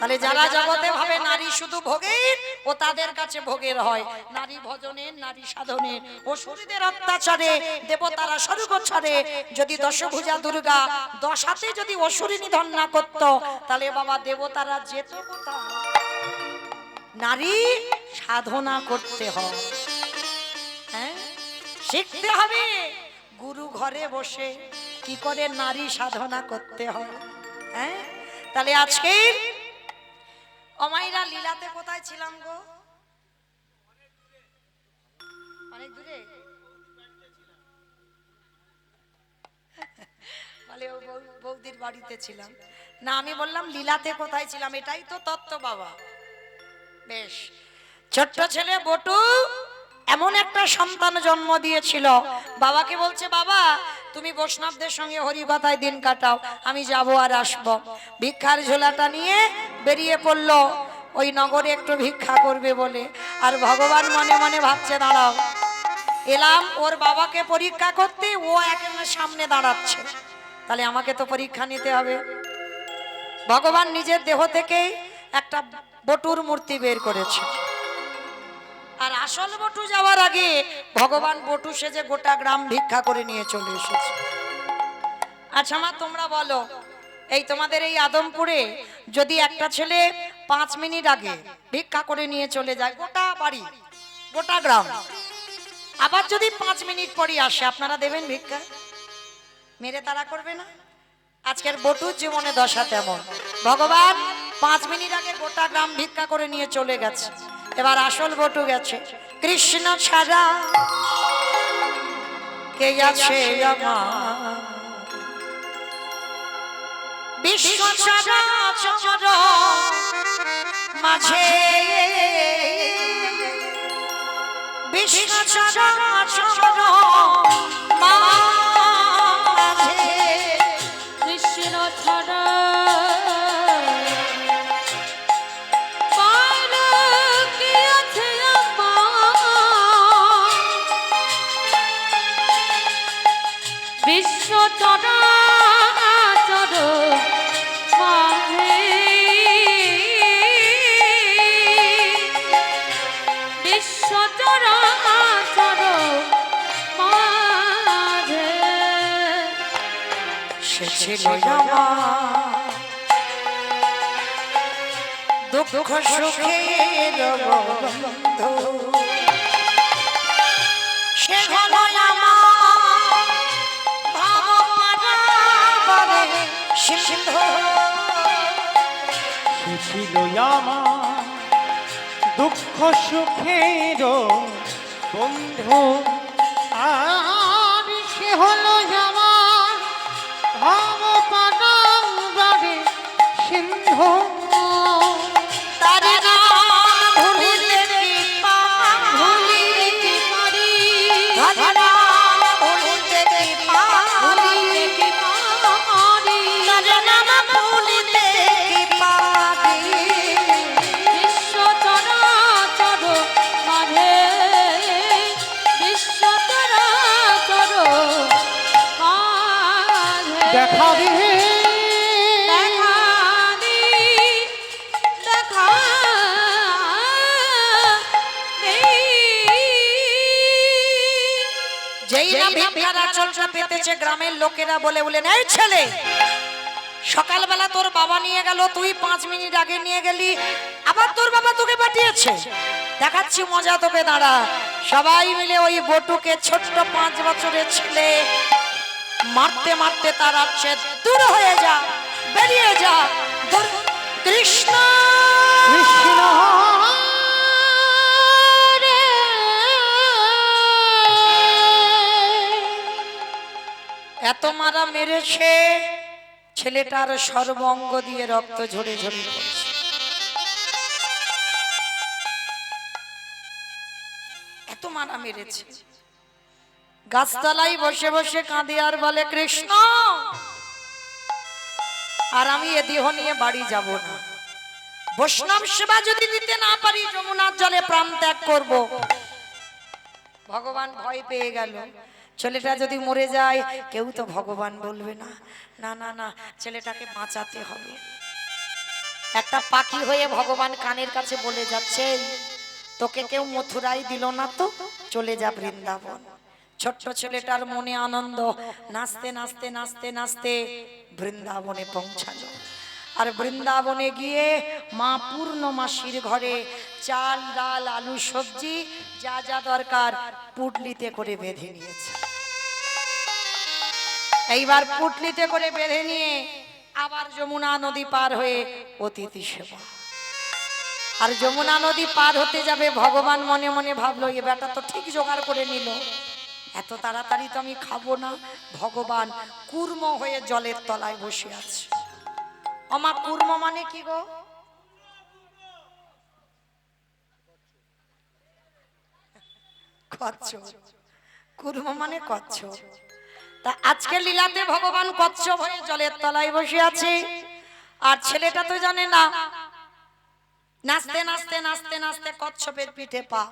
Speaker 1: তাহলে যারা জগতে ভাবে নারী শুধু ভোগের, ও তাদের কাছে ভোগের হয়। নারী ভজনের, নারী সাধনের, অসুরদের অত্যাচারে দেবতারা স্বর্গ ছাড়ে। যদি দশভুজা দুর্গা 10 হাতে যদি অসুরী নিধন না করত, তাহলে বাবা দেবতারা যেত কোথায়? নারী সাধনা করতে হয়, হ্যাঁ, শিখতে হবে। গুরু ঘরে বসে কি করে নারী সাধনা করতে হয়, হ্যাঁ। তাহলে আজকে অমাইরা লীলাতে কোথায় ছিলাম গো? অনেক দূরে। বলে ও বৌদির বাড়িতে ছিলাম। না আমি বললাম লীলাতে কোথায় ছিলাম, এটাই তো তত্ত্ব বাবা। বেশ, ছোট্ট ছেলে বটু এমন একটা সন্তান জন্ম দিয়েছিল, বাবাকে বলছে বাবা তুমি বৈষ্ণবদের সঙ্গে হরিকথায় দিন কাটাও, আমি যাব আর আসবো। ভিক্ষার ঝোলাটা নিয়ে বেরিয়ে পড়লো ওই নগরে একটু ভিক্ষা করবে বলে। আর ভগবান মনে মনে ভাবছে দাঁড়াও, এলাম ওর বাবাকে পরীক্ষা করতে, ও একেবারে সামনে দাঁড়াচ্ছে, তাহলে আমাকে তো পরীক্ষা নিতে হবে। ভগবান নিজের দেহ থেকে একটা বটুর মূর্তি বের করেছে, আর আসল বটু যাওয়ার আগে ভগবান বটু সেজে গোটা গ্রাম ভিক্ষা করে নিয়ে চলে এসেছে। আচ্ছা মা তোমরা বলো, এই তোমাদের এই আদমপুরে যদি একটা ছেলে 5 মিনিট আগে ভিক্ষা করে নিয়ে চলে যায়, গোটা বাড়ি গোটা গ্রাম, আবার যদি 5 মিনিট পরই আসে, আপনারা দেবেন ভিক্ষা? মেরে তারা করবে না? আজকের বটুর জীবনে দশা তেমন। ভগবান 5 মিনিট আগে গোটা গ্রাম ভিক্ষা করে নিয়ে চলে গেছে, এবার আসল বটু গেছে। কৃষ্ণ ছাড়া কে আছে আমার, বিশ্ব চরাচর মাঝে, বিশ্ব চরাচর মাঝে
Speaker 2: কৃষ্ণ ছাড়া পার কি আছে আমার, বিশ্ব চরাচর মাঝে, বিশ্ব চরাচর মাঝে
Speaker 1: সে ছিল আমার দুঃখ সুখের বন্ধু, সে হলো আমার ভাবনার সিন্ধু।
Speaker 3: সে ছিল আমার দুঃখ সুখের বন্ধু, আর সে হলো আমার ভাব পারে সিন্ধু।
Speaker 1: তার নাম ভুলিতে কি
Speaker 2: ভুলিতে কি পারি,
Speaker 1: তার নাম ভুলিতে কি
Speaker 2: ভুলিতে কি পারি,
Speaker 1: তার নাম ভুলিতে কি পারি।
Speaker 2: বিশ্ব চরাচর মাঝে, বিশ্ব চরাচর মাঝে
Speaker 3: দেখা দিবে
Speaker 2: দেখা দি, দেখা
Speaker 1: যেই না ভিক্ষার আঁচলটা পেতেছে, গ্রামের লোকেরা বলে বলে এই ছেলে সকালবেলা তোর বাবা নিয়ে গেল, তুই 5 মিনিট আগে নিয়ে গেলি, আবার তোর বাবা তোকে পাঠিয়েছে, দেখাচ্ছি মজা তোকে, দাঁড়া। সবাই মিলে ওই বটুকে, ছোট্ট 5 বছরের ছেলে, মারতে মারতে তার আছে দূর হয়ে যা, বেরিয়ে যা, কৃষ্ণ
Speaker 3: কৃষ্ণ
Speaker 1: এত মারা মেরেছে, ছেলেটার সর্বঙ্গ দিয়ে রক্ত ঝরে ঝরে পড়ছে। এত মারা মেরেছে, গাছতলায় বসে বসে কাঁদে আর বলে কৃষ্ণ, আর আমি এ দেহ নিয়ে বাড়ি যাব না, বৈষ্ণব সেবা যদি দিতে না পারি যমুনার জলে প্রাণ ত্যাগ করব। ভগবান ভয় পেয়ে গেল, ছেলেটা যদি মরে যায় কেউ তো ভগবান বলবে না, না না না ছেলেটাকে বাঁচাতে হবে। একটা পাখি হয়ে ভগবান কানের কাছে বলে যাচ্ছে, তোকে কেউ মথুরায় দিল না তো, চলে যা বৃন্দাবন। ছোট্ট ছেলেটার মনে আনন্দ, নাচতে নাচতে নাচতে নাচতে বৃন্দাবনে পৌঁছালো। আর বৃন্দাবনে গিয়ে মা পূর্ণমাসীর ঘরে চাল ডাল আলু সবজি যা যা দরকার পুটলিতে করে বেঁধে নিয়েছে। এইবার পুটলিতে করে বেঁধে নিয়ে আবার যমুনা নদী পার হয়ে অতিথি সেবা। আর যমুনা নদী পার হতে যাবে, ভগবান মনে মনে ভাবলো এ বেটা তো ঠিক জোগাড় করে নিল, এত তাড়াতাড়ি তো আমি খাবো না। ভগবান কুর্ম হয়ে জলের তলায় বসে আছে। অমা কুর্ম মানে কি গো? কচ্ছপ। কুর্ম মানে কচ্ছপ। তা আজকে লীলাতে ভগবান কচ্ছপ হয়ে জলের তলায় বসে আছে, আর ছেলেটা তো জানে না। নাচতে নাচতে নাচতে নাচতে কচ্ছপের পিঠে পা।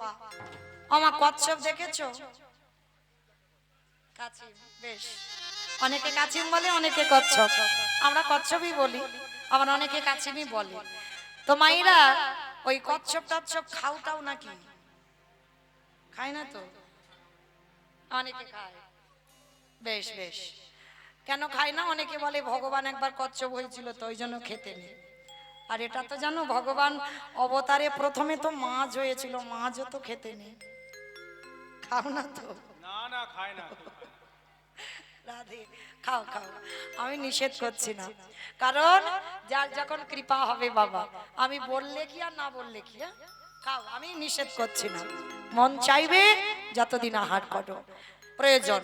Speaker 1: আমার কচ্ছপ দেখেছো? কাচিম, বেশ। অনেকে কাচিম বলে, অনেকে কচ্ছপ। আমরা কচ্ছপই বলি, আবার অনেকে কাচিমই বলে। তো মাইরা ওই কচ্ছপ টচ্ছপ খাওটাও নাকি? খায় না তো? অনেকে খায়। বেশ বেশ। কেন খায় না? অনেকে বলে ভগবান একবার কচ্ছপ হয়েছিল তো ওই জন্য খেতে নেই। আর এটা তো জানো, ভগবান অবতারে প্রথমে তো মাছ হয়েছিল, মাছও তো খেতে নেই। খাও না তো?
Speaker 3: না না, খায় না।
Speaker 1: রাধে, খাও খাও, আমি নিষেধ করছি না। কারণ যার যখন কৃপা হবে বাবা, আমি বললে কি আর না বললে কি, খাও, আমি নিষেধ করছি না। মন চাইবে যতদিন আহার করো, প্রয়োজন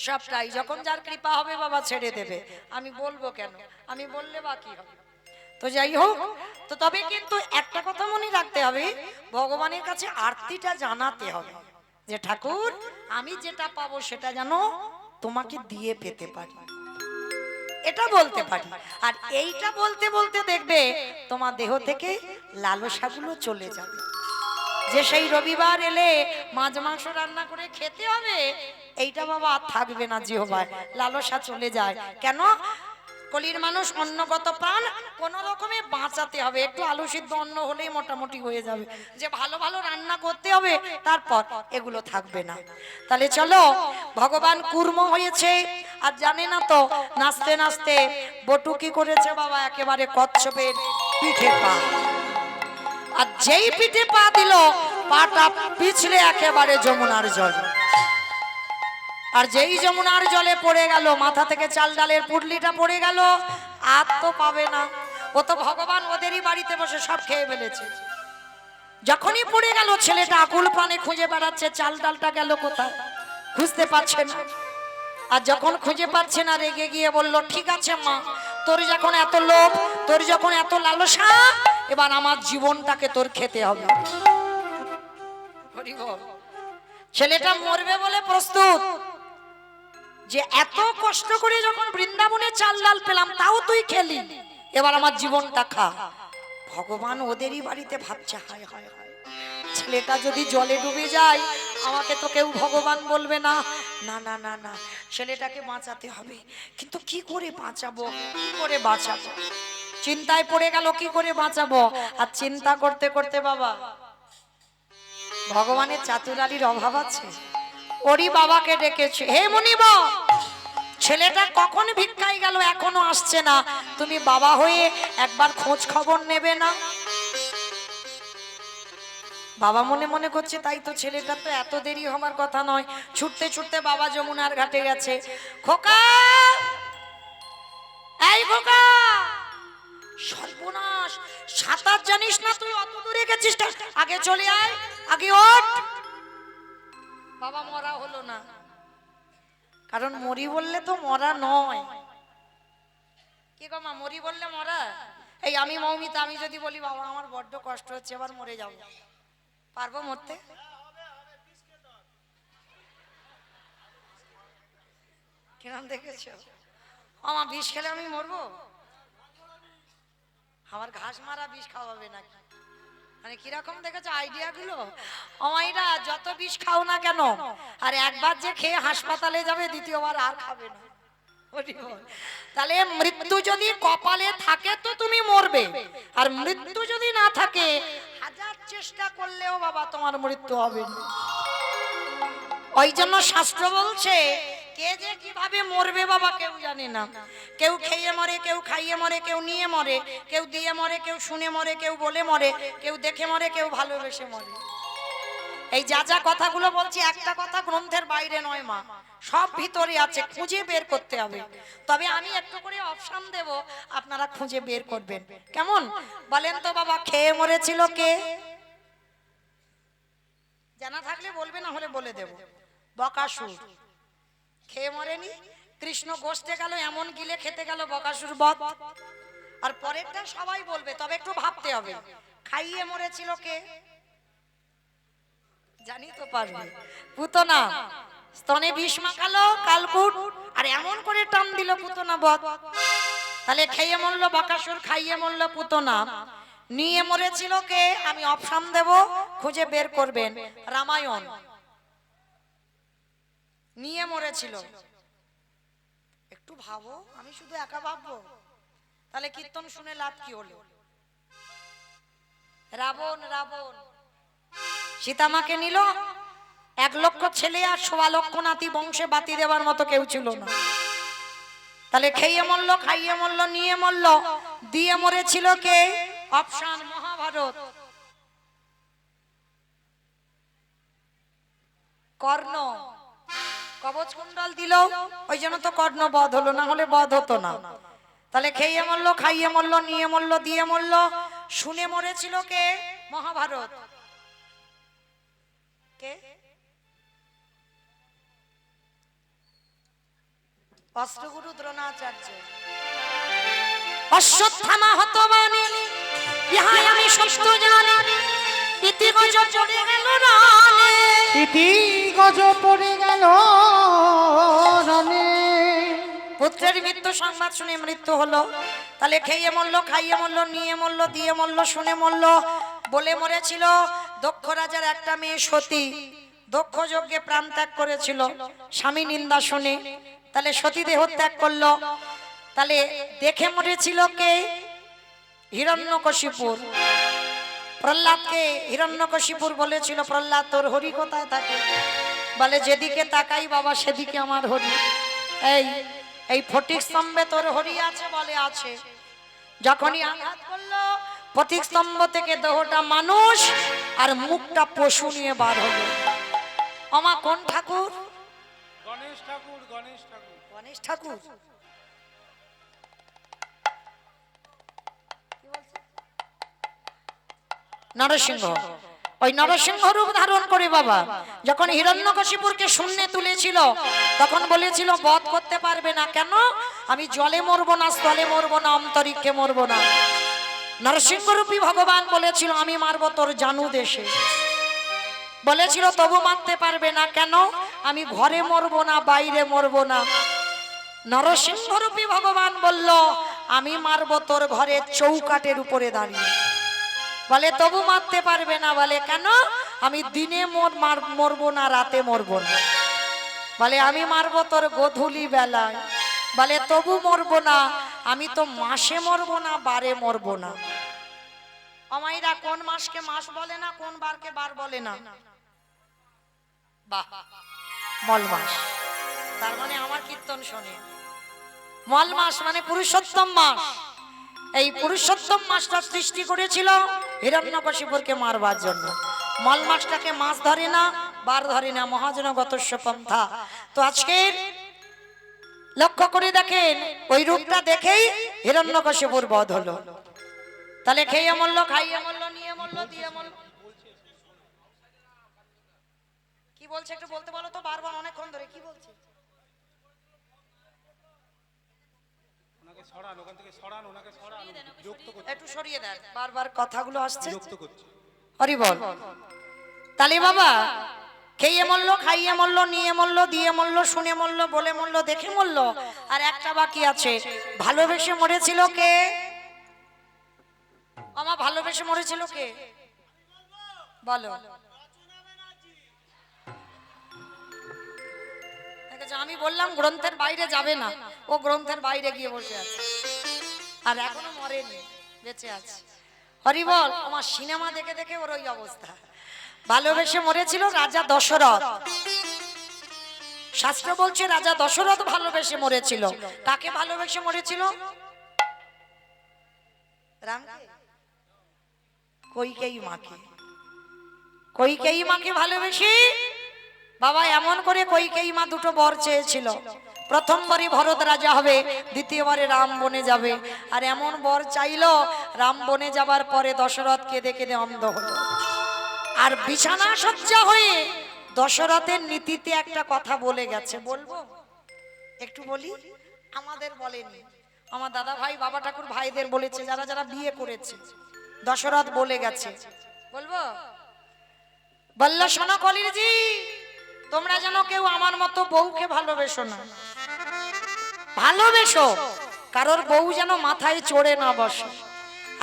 Speaker 1: সবটাই যখন যার কৃপা হবে বাবা ছেড়ে দেবে। আমি বলবো কেন? আমি বললে বা কি হবে? তো যাই হোক, তো তবে কিন্তু একটা কথা মনে রাখতে হবে, ভগবানের কাছে আরতিটা জানাতে হবে যে ঠাকুর আমি যেটা পাবো সেটা যেন তোমাকে দিয়ে পেতে পারি, এটা বলতে পারি। আর এইটা বলতে বলতে দেখবে তোমার দেহ থেকে লালসাগুলো চলে যাবে। যে সেই রবিবার এলে মাছ মাংস রান্না করে খেতে হবে, এইটা বাবা আর থাকবে না জিহ্বায়, লালসা চলে যায়। কেন? কলির মানুষ অন্নগত প্রাণ, কোন রকমে বাঁচাতে হবে। একটু আলু সিদ্ধ অন্ন হলেই মোটামুটি হয়ে যাবে, যে ভালো ভালো রান্না করতে হবে, তারপর এগুলো থাকবে না। তাহলে চলো, ভগবান কুর্ম হয়েছে আর জানে না তো, নাচতে নাচতে বটু কি করেছে বাবা, একেবারে কচ্ছপের পিঠে পা। আর যেই পিঠে পা দিল, পাটা পিছলে একেবারে যমুনার জল। আর যেই যমুনার জলে পড়ে গেল, মাথা থেকে চাল ডালের পুডলিটা পড়ে গেল, আর তো পাবে না। ও তো ভগবান ওদেরই বাড়িতে বসে সব খেয়ে ফেলেছে। যখনই পড়ে গেল, ছেলেটা আকুল প্রাণে খুঁজে বেড়াচ্ছে চাল ডালটা গেল কোথায়, খুঁজতে পারছে না। আর যখন খুঁজে পাচ্ছে না, রেগে গিয়ে বলল, ঠিক আছে মা, তোর যখন এত লোভ, তোর যখন এত লালসা, এবার আমার জীবনটাকে তোর খেতে হবে। হরি বল। ছেলেটা মরবে বলে প্রস্তুত, যে এত কষ্ট করে যখন বৃন্দাবনে চাল ডাল পেলাম তাও তুই খেলি, এবার আমার জীবনটা খা। ভগবান ওদেরই বাড়িতে ভাবছে, হায় হায় হায়, ছেলেটা যদি জলে ডুবে যায় আমাকে তো কেউ ভগবান বলবে না। না না না না, ছেলেটাকে বাঁচাতে হবে। কিন্তু কি করে বাঁচাবো, কি করে বাঁচাবো? চিন্তায় পড়ে গেল, কি করে বাঁচাবো। আর চিন্তা করতে করতে বাবা, ভগবানের চাতুরালির অভাব আছে। ওরই বাবাকে ডেকেছে, হে মুনিব, ছেলেটা কখন ভিক্ষায় গেল এখনো আসছে না, তুমি বাবা হয়ে একবার খোঁজ খবর নেবে না? বাবা মনে মনে করছে, তাই তো, ছেলেটা তো এত দেরি হবার কথা নয়। ছুটতে ছুটতে বাবা যমুনার ঘাটে গেছে। খোকা, এই খোকা, সর্বনাশ, সাঁতার জানিস না তুই, অত দূরে গেছিস, আগে চলে আয়, আগে ওঠ। বাবা মরা হলো না, কারণ মরি বললে তো মরা নয়। কি গো মা, মরি বললে মরা? এই আমি মৌমিতা, আমি যদি বলি বাবা আমার বড্ড কষ্ট হচ্ছে, এবার মরে যাব, পারবো মরতে? কিরম দেখেছো? আমার বিষ খেলে আমি মরবো? আমার ঘাস মারা বিষ খাওয়াবে নাকি? মানে কিরকম দেখেছো আইডিয়া গুলো? আমাইরা যত বিষ খাও না কেন, আর একবার যে খেয়ে হাসপাতালে যাবে, দ্বিতীয়বার আর খাবে না। তাহলে মৃত্যু যদি কপালে থাকে তো তুমি মরবে, আর মৃত্যু যদি না থাকে, হাজার চেষ্টা করলেও বাবা তোমার মৃত্যু হবে না। ওই জন্য শাস্ত্র বলছে, কে যে কিভাবে মরবে বাবা কেউ জানে না। কেউ খেয়ে মরে, কেউ খাইয়ে মরে, কেউ নিয়ে মরে, কেউ দিয়ে মরে, কেউ শুনে মরে, কেউ বলে মরে, কেউ দেখে মরে, কেউ ভালোবেসে মরে। এই যা যা কথাগুলো বলছি, একটা কথা গ্রন্থের বাইরে নয় মা, সব ভিতরে আছে, খুঁজে বের করতে হবে। তবে আমি একটু করে অপশন দেব, আপনারা খুঁজে বের করবেন। কেমন বলেন তো বাবা? খেয়ে মরেছিল কে? জানা থাকলে বলবে, না হলে বলে দেব। বকাসুর খেয়ে মরেনি? কৃষ্ণ গোষ্ঠে গেল, এমন গিলে খেতে গেল বকাসুর বধ। আর পরেরটা সবাই বলবে, তবে একটু ভাবতে হবে। খাইয়ে মরেছিল কে? জানি তো পারবে। পুতনা স্তনে বিষ মাখালো কালকুট, আর এমন করে টান দিল পুতনা বধ। তাহলে খেয়ে মরল বকাসুর, খাইয়ে মরল পুতনা। নিয়ে মরেছিল কে? আমি অপশন দেব, খুঁজে বের করবেন। রামায়ণ। নিয়ে মরেছিল। একটু ভাবো, আমি শুধু একা ভাববো? তাহলে কীর্তন শুনে লাভ কি হলো? রাবণ। রাবণ সীতামাকে নিল, 1 লক্ষ ছেলে আর 1.25 লক্ষ নাতি, বংশে বাতি দেওয়ার মতো কেউ ছিল না। তাহলে খেয়ে মরল, খাইয়ে মরল, নিয়ে মরল, দিয়ে মরেছিল কে? অপশন মহাভারত। কর্ণ। কবচ কুণ্ডল দিল, ওই জন্য তো কর্ণ বধ হলো, না হলে বধ হতো না। তাহলে খেয়ে মরল, খাইয়ে মরল, নিয়ে মরল, দিয়ে মরল, শুনে মরেছিল কে? মহাভারত। কে? অষ্টগুরু দ্রোণাচার্য। অশ্বত্থামা হতবানি, ইহাই আমি সত্য জানি, ইতি গজ পড়ে গেল রানে।
Speaker 3: ইতি গজ পড়ে গেল রানে।
Speaker 1: পুত্রের মৃত্যু সংবাদ শুনে মৃত্যু হলো। তাহলে খেয়ে মরল, খাইয়ে মরল, নিয়ে মরল, দিয়ে মরল, শুনে মরল। বলে মরেছিল দক্ষ রাজার একটা মেয়ে সতী। দক্ষ যজ্ঞে প্রাণ ত্যাগ করেছিল স্বামী নিন্দা শুনে। তাহলে সতী দেহ ত্যাগ করলো। তাহলে দেখে মরেছিল কে? হিরণ্যকশিপুর। প্রহ্লাদকে হিরণ্যকশিপুর বলেছিল, প্রহ্লাদ তোর হরি কোথায় থাকে? বলে যেদিকে তাকাই বাবা সেদিকে আমার হরি। এই ফটিক স্তম্ভে তোর হরি আছে? বলে আছে। যখনই আঘাত করলো, ফটিক স্তম্ভ থেকে দেহটা মানুষ আর মুখটা পশু নিয়ে বার হলো। আমা কোন ঠাকুর?
Speaker 3: গণেশ ঠাকুর। গণেশ ঠাকুর।
Speaker 1: গণেশ ঠাকুর। নরসিংহ। ওই নরসিংহ রূপ ধারণ করে বাবা যখন হিরণ্যকশিপুরকে শূন্যে তুলেছিল, তখন বলেছিল বধ করতে পারবে না। কেন? আমি জলে মরবো না, স্থলে মরবো না, অন্তরিক্ষে মরবো না। নরসিংহরূপী ভগবান বলেছিল আমি মারবো তোর জানু দেশে। বলেছিল তবু মারতে পারবে না। কেন? আমি ঘরে মরবো না, বাইরে মরবো না। নরসিংহরূপী ভগবান বলল আমি মারবো তোর ঘরের চৌকাটের উপরে দাঁড়িয়ে। বলে তবু মারতে পারবে না। বলে কেন? আমি দিনে মরবো না, রাতে মরবো না। বলে আমি মারবো তোর গোধূলি বেলায়। বলে তবু মরবো না, আমি তো মাসে মরবো না, বারে মরবো না। আমাইরা কোন মাসকে মাস বলে না, কোন বারকে বার বলে না? বাহ, মল মাস। তার মানে আমার কীর্তন শোনে। মল মাস মানে পুরুষোত্তম মাস। এই পুরুষোত্তম মাসটা সৃষ্টি করেছিল হিরণ্যকশিপুরকে মারবার জন্য। মল মাসটাকে মাস ধরে না, বার ধরে না, মহাজনগতস্য পন্থা। তো আজকে লক্ষ্য করে দেখেন, ওই রূপটা দেখেই হিরণ্যকশিপুর বধ হলো। তাহলে খেয়ে মরল, খাইয়ে মরল, নিয়ে মরল, দিয়ে মরল। কি বলছে একটু বলতে বলো তো, বারবার অনেকক্ষণ ধরে কি বলছে? একটু সরিয়ে দেন, বারবার কথাগুলো আসছে। হরি বল। তাহলে বাবা খেয়ে মরল, খাইয়ে মরল, নিয়ে মরল, দিয়ে মরল, শুনে মরল, বলে মরল, দেখে মরল। আর একটা বাকি আছে, ভালোবেসে মরেছিল কে? আমার ভালোবেসে মরেছিল কে? বলো। আমি বললাম গ্রন্থের বাইরে যাবে না, ও গ্রন্থের বাইরে গিয়ে বসে আছে, আর এখনো মরেনি, বেঁচে আছে। হরি বল। আমার সিনেমা দেখে দেখে ওর ওই অবস্থা। ভালোবেসে মরেছিল রাজা দশরথ। শাস্ত্র বলছে রাজা দশরথ ভালোবেসে মরেছিল। কাকে ভালোবেসে মরেছিল? রামকে? কইকেয়ী মাকে। কইকেয়ী মাকে ভালোবেসে বাবা এমন করে কইকেয়ী মা দুটো বর চেয়েছিল। প্রথমবারই ভরত রাজা হবে, দ্বিতীয়বারে রাম বনে যাবে। আর এমন বর চাইলো, রাম বনে যাবার পরে দশরথ কেঁদে কেঁদে অন্ধ হলো। আর বিছানা সজ্জা হয়ে দশরথের নীতিতে একটা কথা বলে গেছে, বলবো? একটু বলি, আমাদের বলেনি। আমার দাদা ভাই বাবা ঠাকুর ভাইদের বলেছে, যারা যারা বিয়ে করেছে, দশরথ বলে গেছে, বলবো? বলল, শোনো কলিরজি, তোমরা যেন কেউ আমার মতো বউকে ভালোবেসো না। ভালোবেসো, কারোর বউ যেন মাথায় চড়ে না বসে।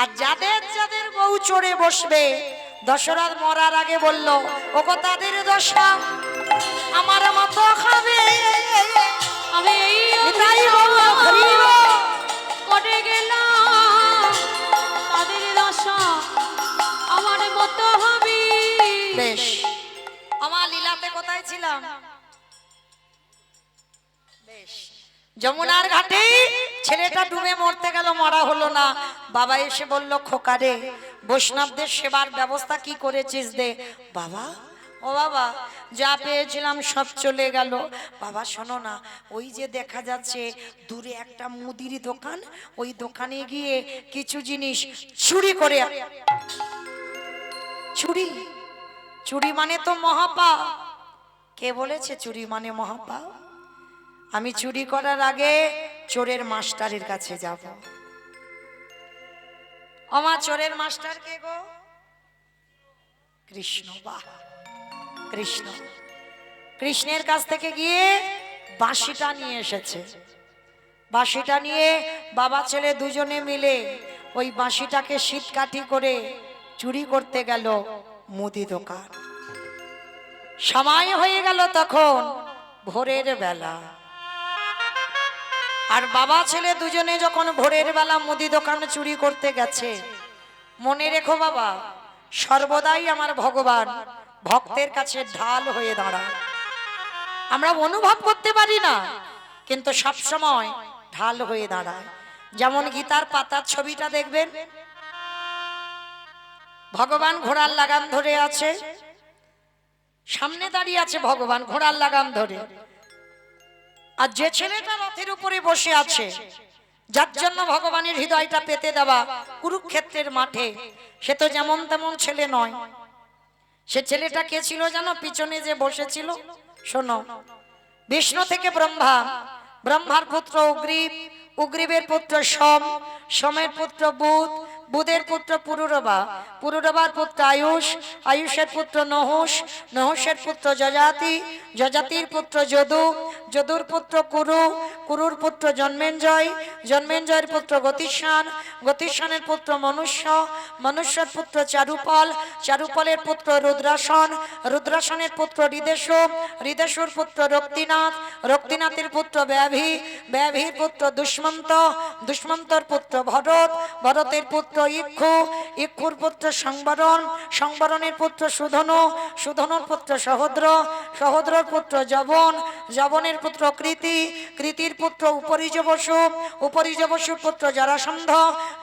Speaker 1: আর যাদের যাদের বউ চড়ে বসবে, দশরথ মরার আগে বলল, ওগো তাদের দশা আমার মতো খাবে।
Speaker 2: আমি এই
Speaker 1: তাই বলল, হরিব।
Speaker 2: করে গেলাম, তাদের দশা আমার মতো হবে।
Speaker 1: বেশ, আমার লীলাতে কোথায় ছিলাম? বেশ, যমুনার ঘাটে ছেলেটা ডুবে মরতে গেল, মরা হলো না। বাবা এসে বলল, খোকারে, বৈষ্ণবদের সেবার ব্যবস্থা কি করেছিস দে। বাবা, ও বাবা, যা পেয়েছিলাম সব চলে গেল। বাবা শোনো না, ওই যে দেখা যাচ্ছে দূরে একটা মুদির দোকান, ওই দোকানে গিয়ে কিছু জিনিস চুরি করে। চুরি? চুরি মানে তো মহাপাপ। কে বলেছে চুরি মানে মহাপাপ? আমি চুরি করার আগে চোরের মাস্টারের কাছে যাব। আমার চোরের মাস্টার কে গো? কৃষ্ণ। বাহ, কৃষ্ণ। কৃষ্ণের কাছ থেকে গিয়ে বাঁশিটা নিয়ে এসেছে। বাঁশিটা নিয়ে বাবা ছেলে দুজনে মিলে ওই বাঁশিটাকে শীতকাঠি করে চুরি করতে গেল মুদি দোকান। সময় হয়ে গেল তখন ভোরের বেলা। আর বাবা ছেলে দুজনে যখন ভোরের বেলা মুদি দোকানে চুরি করতে গেছে, মনে রেখো বাবা, সর্বদাই আমার ভগবান ভক্তের কাছে ঢাল হয়ে দাঁড়ায়। আমরা অনুভব করতে পারি না, কিন্তু সব সময় ঢাল হয়ে দাঁড়ায়। যেমন গীতার পাতার ছবিটা দেখবেন, ভগবান ঘোড়ার লাগাম ধরে আছে, সামনে দাঁড়িয়ে আছে ভগবান ঘোড়ার লাগাম ধরে। আর যে ছেলেটা রথের উপরে বসে আছে, যার জন্য ভগবানের হৃদয়টা পেতে দেওয়া কুরুক্ষেত্রের মাঠে, সে তো যেমন তেমন ছেলে নয়। সে ছেলেটা কে ছিল জানো? পিছনে যে বসেছিল, শোনো, বিষ্ণু থেকে ব্রহ্মা, ব্রহ্মার পুত্র উগ্রীব, উগ্রীবের পুত্র সোম, সোমের পুত্র বুধ, বুধের পুত্র পুরুরবা, পুরুরবার পুত্র আয়ুষ, আয়ুষের পুত্র নহুষ, নহুষের পুত্র যজাতি, যজাতির পুত্র যদু, যদুর পুত্র কুরু, কুরুর পুত্র জন্মেঞ্জয়, জন্মেঞ্জয়ের পুত্র গতিস্বান, গতিস্বানের পুত্র মনুষ্য, মনুষ্যের পুত্র চারুপাল, চারুপালের পুত্র রুদ্রাসন, রুদ্রাসনের পুত্র হৃদেশ, হৃদেশুর পুত্র রক্তিনাথ, রক্তিনাথের পুত্র ব্যাভি, ব্যাভির পুত্র দুষ্মন্ত, দুষ্মন্তর পুত্র ভরত, ভরতের পুত্র ইক্ষু, ইক্ষুর পুত্র সংবরণ, সংবরণের পুত্র সুধনু, সুধনুর পুত্র সহদ্র, সহদ্রর পুত্র যবন, যবনের পুত্র কৃতি, কৃতির পুত্র উপরিজ বসু, উপরিজ বসুর পুত্র জরাসন্ধ,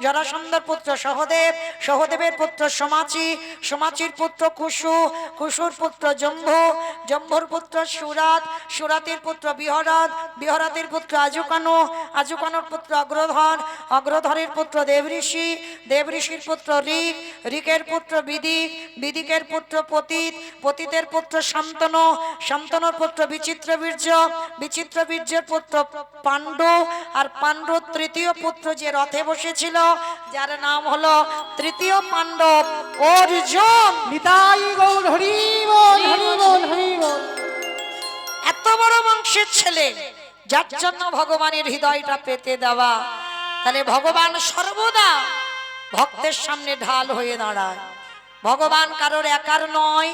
Speaker 1: জরাসন্ধর পুত্র সহদেব, সহদেবের পুত্র সমাচি, সমাচির পুত্র কুশু, কুশুর পুত্র জম্ভু, জম্ভুর পুত্র সুরাত, সুরাতের পুত্র বিহরাত, বিহরাতের পুত্র আজুকানু, আজুকানুর পুত্র অগ্রধর, অগ্রধরের পুত্র দেবঋষি, দেবঋষির পুত্র ঋক, ঋকের পুত্র বিদিক, বিদিকের পুত্র পতিত, পতিতের পুত্র শান্তনু, শান্তনুর পুত্র বিচিত্র বীর্য, বিচিত্র বীর্যের পুত্র পাণ্ডু, আর পাণ্ডুর তৃতীয় পুত্র যে রথে বসেছিল, যার নাম হলো তৃতীয় পাণ্ডব অর্জুন।
Speaker 3: নিতাই গৌর হরি বল, হরি বল, হরি বল।
Speaker 1: এত বড় বংশের ছেলে, যার জন্য ভগবানের হৃদয়টা পেতে দেওয়া। তাহলে ভগবান সর্বদা ভক্তের সামনে ঢাল হয়ে দাঁড়ায়। ভগবান কারোর একার নয়,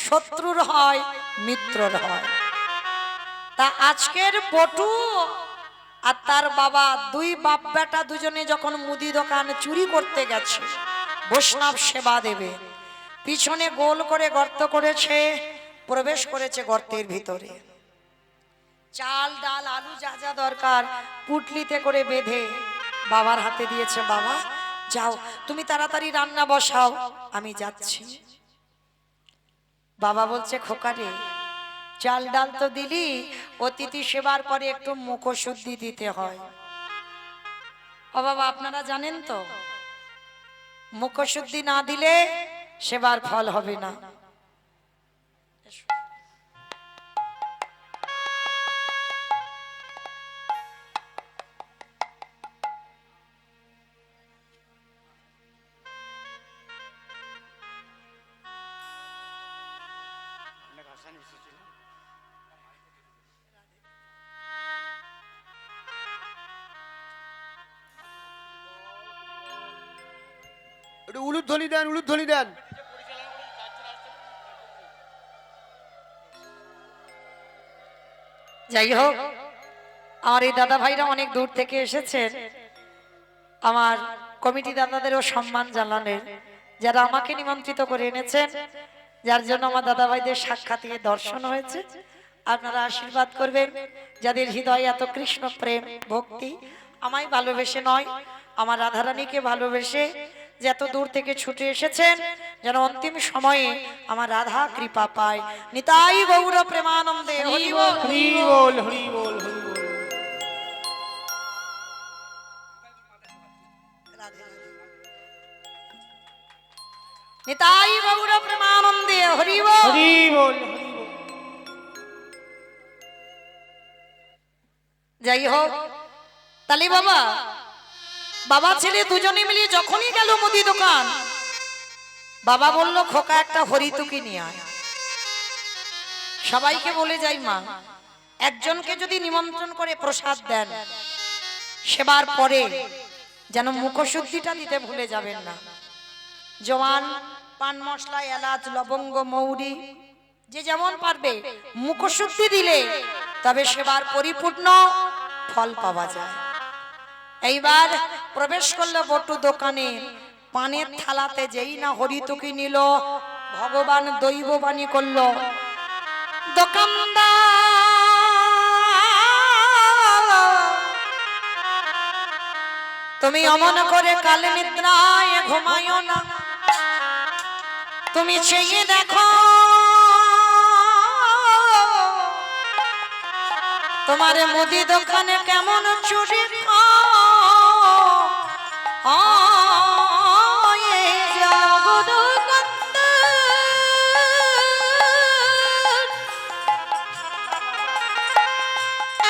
Speaker 1: শত্রুর হয়, মিত্রর হয়। তা আজকের পটু আর তার বাবা, দুই বাপ বেটা দুজনে যখন মুদি দোকান চুরি করতে গেছে বৈষ্ণব সেবা দেবে, পিছনে গোল করে গর্ত করেছে, প্রবেশ করেছে গর্তের ভিতরে। চাল ডাল আলু যা যা দরকার পুটলিতে করে বেঁধে বাবার হাতে দিয়েছে। বাবা যাও, তুমি তাড়াতাড়ি রান্না বসাও, আমি যাচ্ছি। বাবা বলছে, খোকারে, চাল ডাল তো দিলি, অতিথি সেবার পরে একটু মুখশুদ্ধি দিতে হয়। ও বাবা, আপনারা জানেন তো, মুখশুদ্ধি না দিলে সেবার ফল হবে না।
Speaker 4: একটু উলুধ্বনি দেন, উলুধ্বনি দেন।
Speaker 1: যাই হোক, আমার এই দাদা ভাইরা অনেক দূর থেকে এসেছেন আমার কমিটি দাদাদেরও সম্মান জানালেন, যারা আমাকে নিমন্ত্রিত করে এনেছেন, যার জন্য আমার দাদা ভাইদের সাক্ষাৎ দর্শন হয়েছে। আপনারা আশীর্বাদ করবেন, যাদের হৃদয়ে এত কৃষ্ণ প্রেম ভক্তি, আমায় ভালোবেসে নয় আমার রাধারানীকে ভালোবেসে যে এত দূর থেকে ছুটে এসেছেন, যেন অন্তিম সময়ে আমার রাধা কৃপা পায়। নিতাই গৌর প্রেমানন্দে হরি বল।
Speaker 3: হরি বল হরি বল হরি বল।
Speaker 1: নিতাই গৌর প্রেমানন্দে হরি বল।
Speaker 3: হরি বল হরি বল।
Speaker 1: যাই হোক, তালি বাবা বাবা ছেলে দুজনে মিলে যখনই গেল মুদি দোকান, বাবা বলল খোকা একটা হরিতুকি নিয়ে আয়। সবাইকে বলে যাই মা, একজনকে যদি নিমন্ত্রণ করে প্রসাদ দেন, সেবার পরে যেন মুখশুদ্ধিটা দিতে ভুলে যাবেন না। জওয়ান, পান মশলা, এলাচ, লবঙ্গ, মৌরি, যে যেমন পারবে মুখশুদ্ধি দিলে তবে সেবার পরিপূর্ণ ফল পাওয়া যায়। এইবার প্রবেশ করলো বটু দোকানে, পানের থালাতে যেই না হরিতুকি নিল, ভগবান দৈববাণী করলো, দোকানদার তুমি অমন করে কালে নিদ্রায় ঘুমায়ো না, তুমি চেয়ে দেখো তোমার মুদি দোকানে কেমন চুরি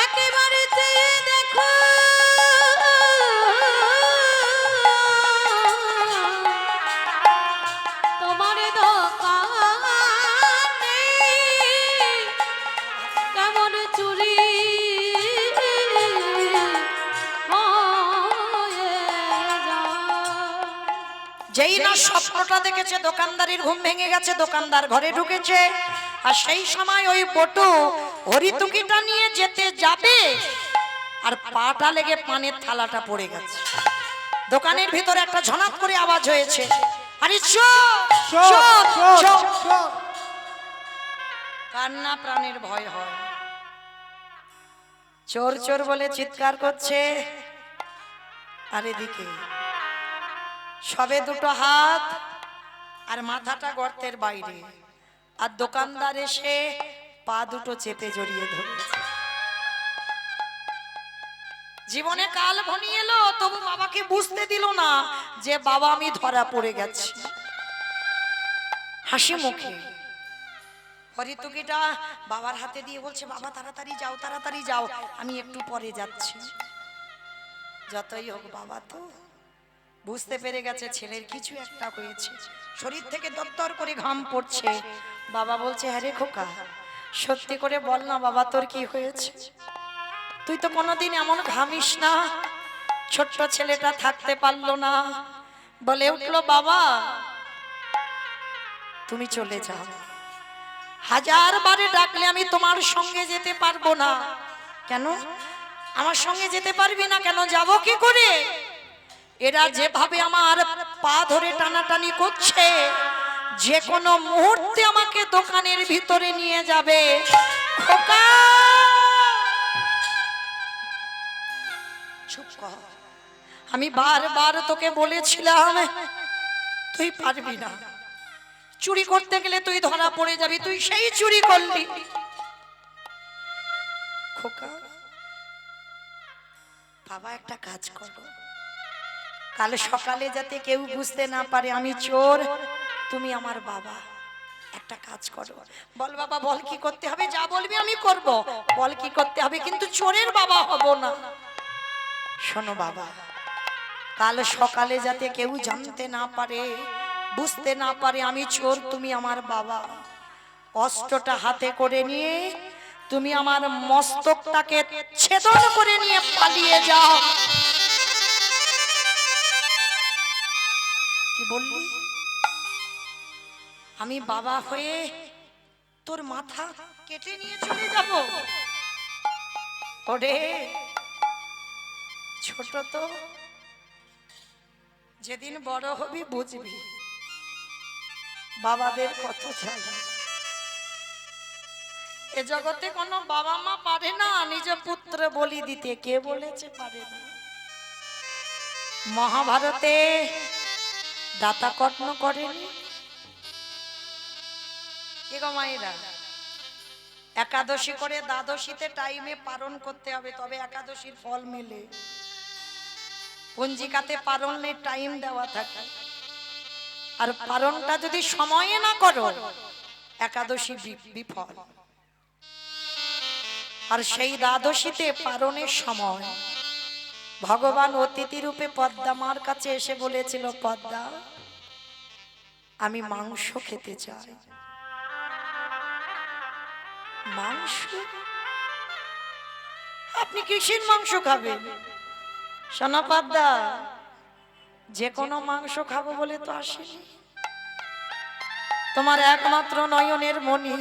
Speaker 2: একেবারে চেয়ে দেখো তোমার দোকানে কেমন চুরি
Speaker 1: যেই না স্বপ্নটা দেখেছে, দোকানদারির ঘুম ভেঙে গেছে, দোকানদার ঘরে ঢুকেছে। আর সেই সময় ওই বটু হরিতুকিটা নিয়ে যেতে যাবে, আর পাটা লেগে পানের থালাটা পড়ে গেছে। দোকানের ভিতরে একটা ঝনাক করে আওয়াজ হয়েছে, আরে চোর চোর চোর। কান্না প্রাণের ভয় হয়, চোর চোর বলে চিৎকার করছে। আর এদিকে সবে দুটো হাত আর মাথাটা গর্তের বাইরে, আর দোকানদার এসে পা দুটো চেপে জড়িয়ে ধরেছে। জীবনে কাল ঘনিয়ে এলো, তবু বাবাকে বুঝতে দিল না যে বাবা আমি ধরা পড়ে গেছি। হাসি মুখে হরিতুকিটা বাবার হাতে দিয়ে বলছে, বাবা তাড়াতাড়ি যাও, তাড়াতাড়ি যাও, আমি একটু পরে যাচ্ছি। যতই হোক বাবা তো বুঝতে পেরে গেছে ছেলের কিছু একটা হয়েছে, শরীর থেকে দপ্তর করে ঘাম পড়ছে। বাবা বলছে, হ্যাঁ রে খোকা, সত্যি করে বল না বাবা তোর কি হয়েছে? তুই তো কোনোদিন এমন ঘামিস না। ছোট্ট ছেলেটা থাকতে পারলো না, বলে উঠলো, বাবা তুমি চলে যাও, হাজার বারে ডাকলে আমি তোমার সঙ্গে যেতে পারবো না। কেন আমার সঙ্গে যেতে পারবি না? কেন যাব কি করে? এরা যেভাবে আমার পা ধরে টানাটানি করছে, যে কোনো মুহূর্তে আমাকে দোকানের ভিতরে নিয়ে যাবে। খোকা চুপ কর, আমি বারবার তোকে বলেছিলাম তুই পারবি না, চুরি করতে গেলে তুই ধরা পড়ে যাবি, তুই সেই চুরি করলি। খোকা বাবা একটা কাজ করো, কাল সকালে যাতে কেউ বুঝতে না পারে আমি চোর, তুমি আমার বাবা। একটা কাজ করো, বল বাবা বল কি করতে হবে? যা বলবি আমি করব, বল কি করতে হবে, কিন্তু চোরের বাবা হব না। শোনো বাবা, কাল সকালে যাতে কেউ জানতে না পারে, বুঝতে না পারে আমি চোর, তুমি আমার বাবা। অস্ত্রটা হাতে করে নিয়ে তুমি আমার মস্তকটাকে ছেদন করে নিয়ে পালিয়ে যাও। কি বললি? আমি বাবা হয়ে তোর মাথা কেটে নিয়ে চলে যাব? ওরে ছোট তো, যেদিন বড় হবি বুঝবি বাবাদের কত জ্বালা। এ জগতে কোনো বাবা মা পারে না নিজ পুত্র বলি দিতে। কে বলেছে পারে না? মহাভারতে দাতা কর্ণ করেনি? কি গো মায়েরা, একাদশী করে দ্বাদশীতে টাইমে পালন করতে হবে, তবে একাদশীর ফল মেলে। পঞ্জিকাতে পালনের টাইম দেওয়া থাকে, আর পালনটা যদি সময়ে না করো একাদশী বিফল। আর সেই দ্বাদশীতে পালনের সময় ভগবান অতিথি রূপে পদ্মা মার কাছে এসে বলেছিল, পদ্মা আমি মাংস খেতে চাই। মাংস? আপনি কিসের মাংস খাবেন? সোনা পদ্মা, যে কোনো মাংস খাবো বলে তো আসেনি। তোমার একমাত্র নয়নের মণি,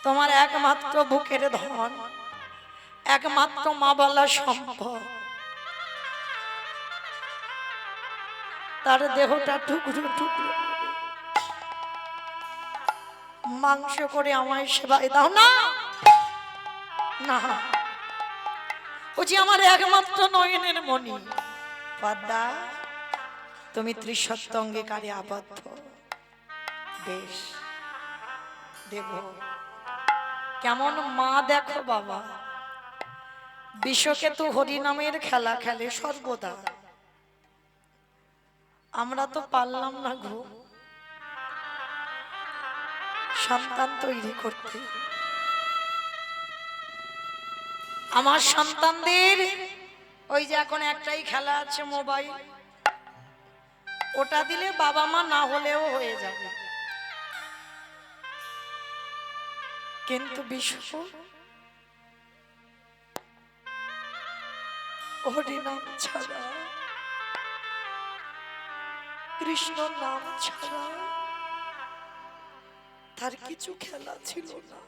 Speaker 1: তোমার একমাত্র বুকের ধন, একমাত্র মা বলা সম্ভব, তার দেহটা টুকরো টুকরো মাংস করে আমায় সেবায় দাও না। না, ও যে আমার একমাত্র নয়নের মণি। পদ্মা, তুমি ত্রিসত্য অঙ্গীকারে আবদ্ধ। বেশ, দেব। কেমন মা দেখো বাবা, বিশ্বকে তো হরিনামের খেলা খেলে সর্বদা। আমরা তো পারলাম না গো সন্তান তৈরি করতে। আমার সন্তানদের ওই যে এখন একটাই খেলা আছে, মোবাইল, ওটা দিলে বাবা মা না হলেও হয়ে যাবে। কিন্তু বিশ্ব হরিনাম ছাড়া, কৃষ্ণ নাম ছাড়া তার কিছু খেলা ছিল না।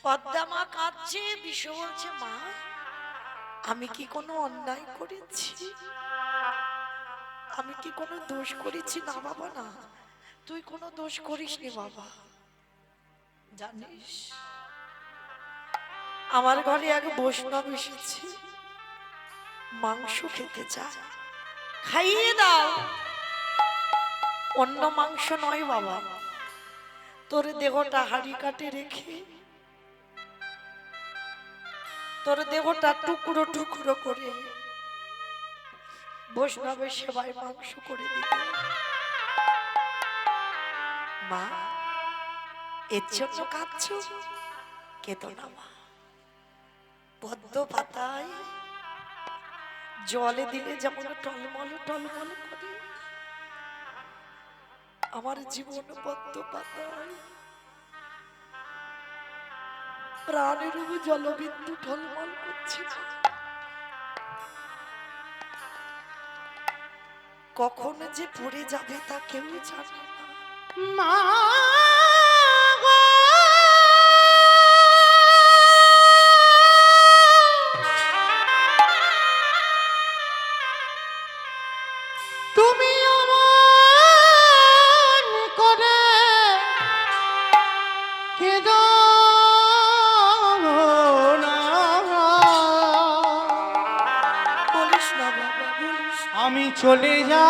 Speaker 1: পদ্মা মা কাঁদছে, বিশ্ব বলছে, মা আমি কি কোনো অন্যায় করেছি? আমি কি কোনো দোষ করেছি? না বাবা না, তুই কোনো দোষ করিসনি বাবা। জানিস আমার ঘরে এক বৈষ্ণব এসেছে, মাংস খেতে চায়, খাইয়ে দাও। অন্য মাংস নয় বাবা, তোর দেহটা হাড়ি কাটে রেখে তোর দেহটা টুকরো টুকরো করে বৈষ্ণবের সেবায় মাংস করে দিতে। মা এর জন্য কাঁদছ? কেতো না মা, পদ্ম পাতায় জলে দিলে যেমন টলমল টলমল করে, আমার জীবন পদ্ম পাতায় প্রাণের জলবিন্দু টলমল করছে। কখন যে পড়ে যাবে তা কেউ জানে না।
Speaker 3: মা তুমি অমন করে কেঁদো না।
Speaker 1: বলিস না বাবা, বলিস না।
Speaker 3: আমি চলে যা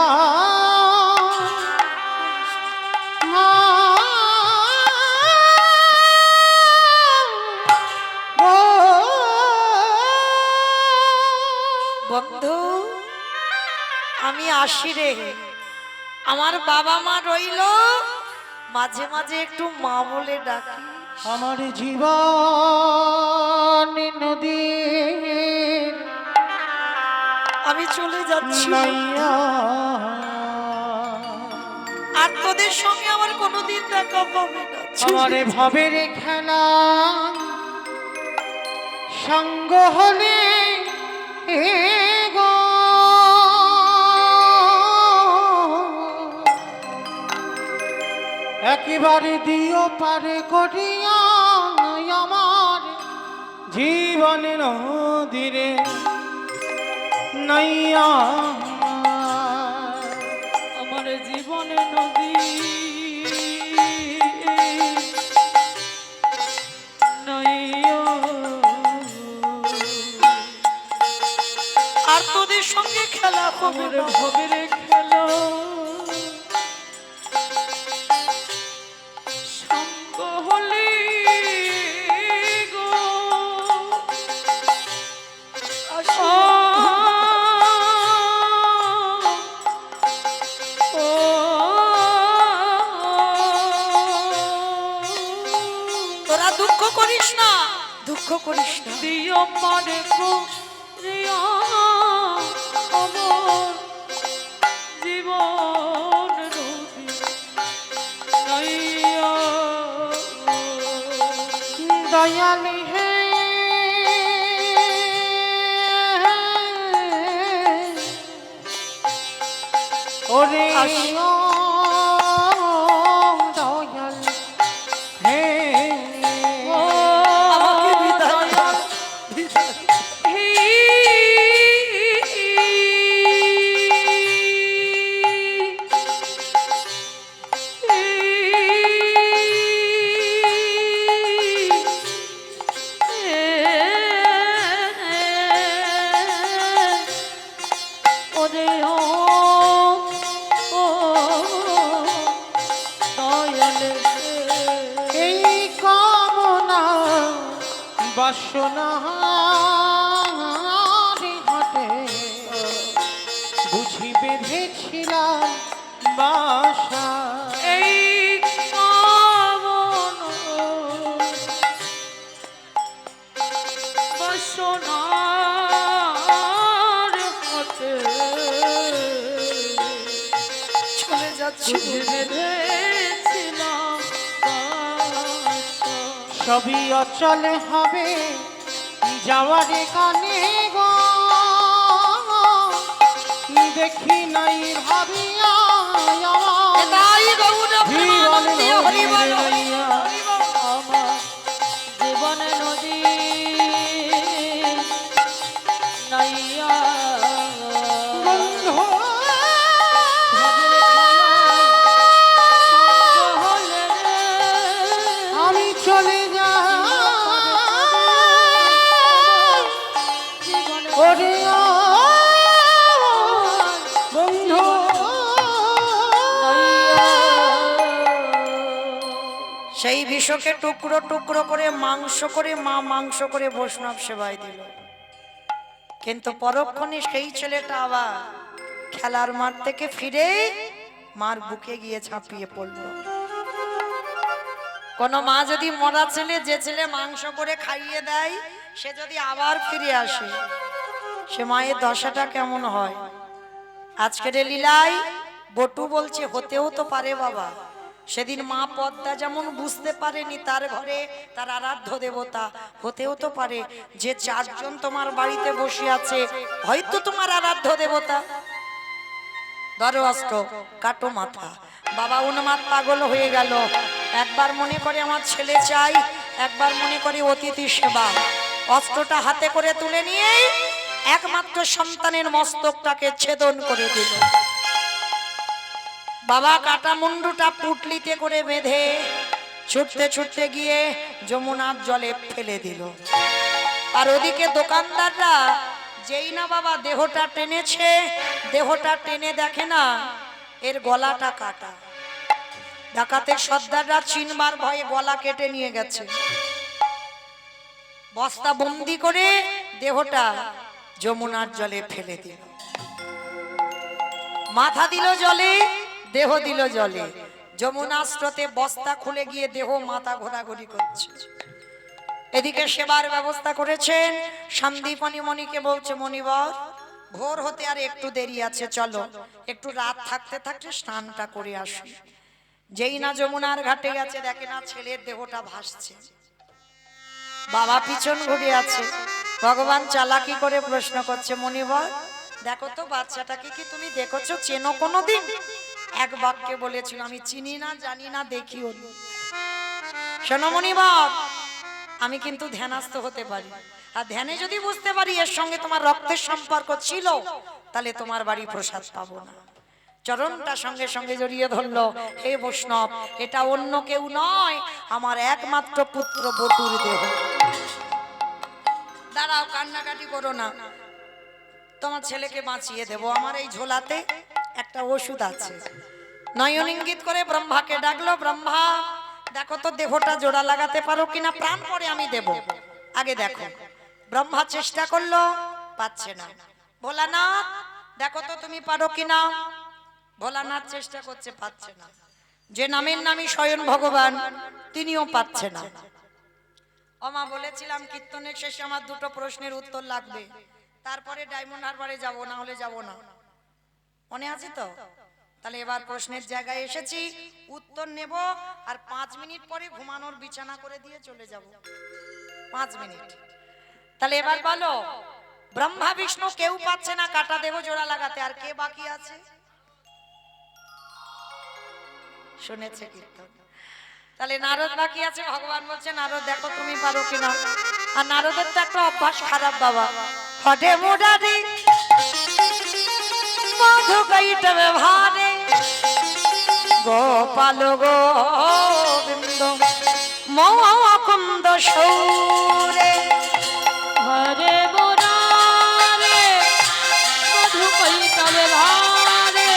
Speaker 1: বন্ধু আমি আসি রে। আমার বাবা মা রইলো, মাঝে মাঝে একটু মা বলে ডাকি।
Speaker 3: আমার জীবন নদী
Speaker 1: আমি চলে যাচ্ছি
Speaker 3: নাইয়া,
Speaker 1: আর তোদের সঙ্গে আমার কোনোদিন দেখা হবে না।
Speaker 3: আমার ভবের খেলা সঙ্গ হলে গো একেবারে দিও পারে করিয়া আমার জীবনে নদীরে নাইয়া
Speaker 2: আমার জীবনে নদী নইও
Speaker 1: আর তোদের সঙ্গে খেলা হবে
Speaker 2: আমার
Speaker 1: না।
Speaker 2: ভবের খেলো সঙ্গ হলি গো ও
Speaker 1: তোরা দুঃখ করিস না, দুঃখ করিস না।
Speaker 2: দিও পারে গো রিয়া আমার জীবন নদী নাইয়া
Speaker 3: দয়ালি হে ওরে ও দয়াল হে
Speaker 2: ও
Speaker 1: আমাকে বিদায়
Speaker 2: দয়াল
Speaker 1: বিদায়।
Speaker 2: ওরে ও ও দয়ালে
Speaker 3: এই কামনা বাসনা হাটে বুঝি বেঁধেছিলাম বাসা
Speaker 2: এই কামনা বাসনার হাতে
Speaker 1: চলে যাচ্ছি
Speaker 2: বেঁধেছিলাম বাসা।
Speaker 3: সবই অচল হবে যাওয়ারে কানে গো দেখি নাই ভাবিয়া আমার
Speaker 1: এটাই গৌর প্রেমানন্দে হরি বল।
Speaker 2: আমার জীবনে নদী নাইয়া
Speaker 3: বন্ধু
Speaker 2: হলে রে
Speaker 3: আমি চলে যাই
Speaker 2: জীবনে
Speaker 3: ওরে ও বন্ধু
Speaker 1: সেই বিষকে টুকরো টুকরো করে মাংস করে মা মাংস করে বৈষ্ণব সেবায় দিল, কিন্তু পরক্ষণে সেই ছেলেটা আবার খেলার মাঠ থেকে ফিরে মার বুকে গিয়ে ঝাঁপিয়ে পড়ল। কোন মা যদি মরা ছেলে, যে ছেলে মাংস করে খাইয়ে দেয়, সে যদি আবার ফিরে আসে, সে মায়ের দশাটা কেমন হয়? আজকের এই লীলায় বটু বলছে হতেও তো পারে বাবা, সেদিন মা পদ্মা যেমন বুঝতে পারেনি তার ঘরে তার আরাধ্য দেবতা, হতেও তো পারে যে চারজন তোমার বাড়িতে বসে আছে হয়তো তোমার আরাধ্য দেবতা। ধরো অস্ত্র, কাটো মাথা। বাবা উন্মাদ পাগল হয়ে গেল, একবার মনে করে আমার ছেলে চাই, একবার মনে করে অতিথি সেবা। অস্ত্রটা হাতে করে তুলে নিয়ে একমাত্র সন্তানের মস্তকটাকে ছেদন করে দিল। বাবা কাটা মুন্ডুটা পুটলিতে করে বেঁধে ছুটতে ছুটতে গিয়ে যমুনার জলে ফেলে দিল। আর ওদিকে দোকানদাররা যেই না বাবা দেহটা টেনেছে, দেহটা টেনে দেখে না এর গলাটা কাটা। ডাকাতের সর্দাররা চিনবার ভয়ে গলা কেটে নিয়ে গেছে, বস্তা বন্দি করে দেহটা যমুনার জলে ফেলে দিল। মাথা দিল জলে, দেহ দিল জলে। যমুনা স্রোতে বস্তা খুলে গিয়ে দেহ মাথা ঘোরাঘুরি করছে। এদিকে সেবার ব্যবস্থা করেছেন। সন্দীপনী মণিকে বলছে, মণিবর ভোর হতে আর একটু দেরি আছে, চলো একটু রাত থাকতে থাকতে স্নানটা করে আসি। যেই না যমুনার ঘাটে গেছে দেখে না ছেলের দেহটা ভাসছে। বাবা পিছন ঘুরে আছে। ভগবান চালাকি করে প্রশ্ন করছে, মনিবর দেখো তো বাচ্চাটাকে কি তুমি দেখেছো, চেনো কোনোদিন? এক বাক্যে বলেছিল, আমি চিনি না, জানি না, দেখিও নি। শোনো মনিবর, আমি কিন্তু ধ্যানস্থ হতে পারি, আর ধ্যানে যদি বুঝতে পারি এর সঙ্গে তোমার রক্তের সম্পর্ক ছিল, তাহলে তোমার বাড়ি প্রসাদ পাবো না। চরণটা সঙ্গে সঙ্গে জড়িয়ে ধরলো, হে বৈষ্ণব, এটা অন্য কেউ নয়, আমার একমাত্র পুত্র বটুর দেহ। দাঁড়াও, কান্নাকাটি করো না, তোমার ছেলেকে বাঁচিয়ে দেব। আমার এই ঝোলাতে একটা ওষুধ আছে। নয়ন ইঙ্গিত করে ব্রহ্মাকে ডাকলো, ব্রহ্মা দেখো তো দেহটা জোড়া লাগাতে পারো কিনা, প্রাণ পরে আমি দেব, আগে দেখো। ব্রহ্মা চেষ্টা করলো, পাচ্ছে না। ভোলানাথ দেখো তো তুমি পারো কিনা। ভোলানাথ চেষ্টা করছে, পাচ্ছে না। যে নামের নামই স্বয়ং ভগবান, তিনিও পাচ্ছে না। ওমা বলেছিলাম কীর্তনের শেষে আমার দুটো প্রশ্নের উত্তর লাগবে, তারপরে ডায়মন্ড হারবারে যাব, না হলে যাব না। মনে আছে তো? তাহলে এবার প্রশ্নের জায়গায় এসেছি, উত্তর নেব, আর 5 মিনিট পরে ঘুমানোর বিছানা করে দিয়ে চলে যাব। 5 মিনিট। তাহলে এবার বলো, ব্রহ্মা বিষ্ণু কেউ পাচ্ছে না কাটা দেহ জোড়া লাগাতে, আর কে বাকি আছে? শুনেছে কীর্তন? তাহলে নারদ বাকি আছে। ভগবান বলছে, নারদ দেখো তুমি পারো কিনা। আর নারদের তো একটা অভ্যাস খারাপ বাবা, হটে মুডারি মধু কইটবে ভারে গোপাল গোবিন্দ মুকুন্দ সৌরে।
Speaker 2: হরে মুরারে মধু কৈতবে ভারে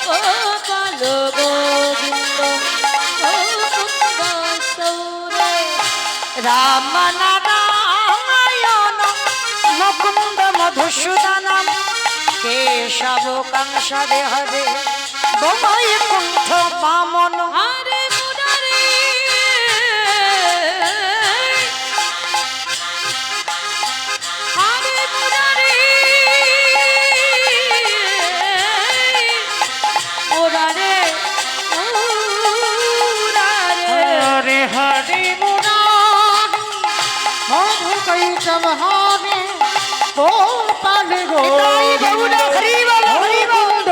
Speaker 2: গোপাল গোবিন্দ মুকুন্দ সৌরে।
Speaker 1: রাম নারায়ণ মুকুন্দ মধুসূদনম কেশব কংস হরে বৈকুণ্ঠ বামন।
Speaker 2: হরে মুরারে হরে মুরারে মুরারে মুরারে
Speaker 3: হরে হরে মুরারি মধু কৈতব হারে গোপাল গোবিন্দ মুকুন্দ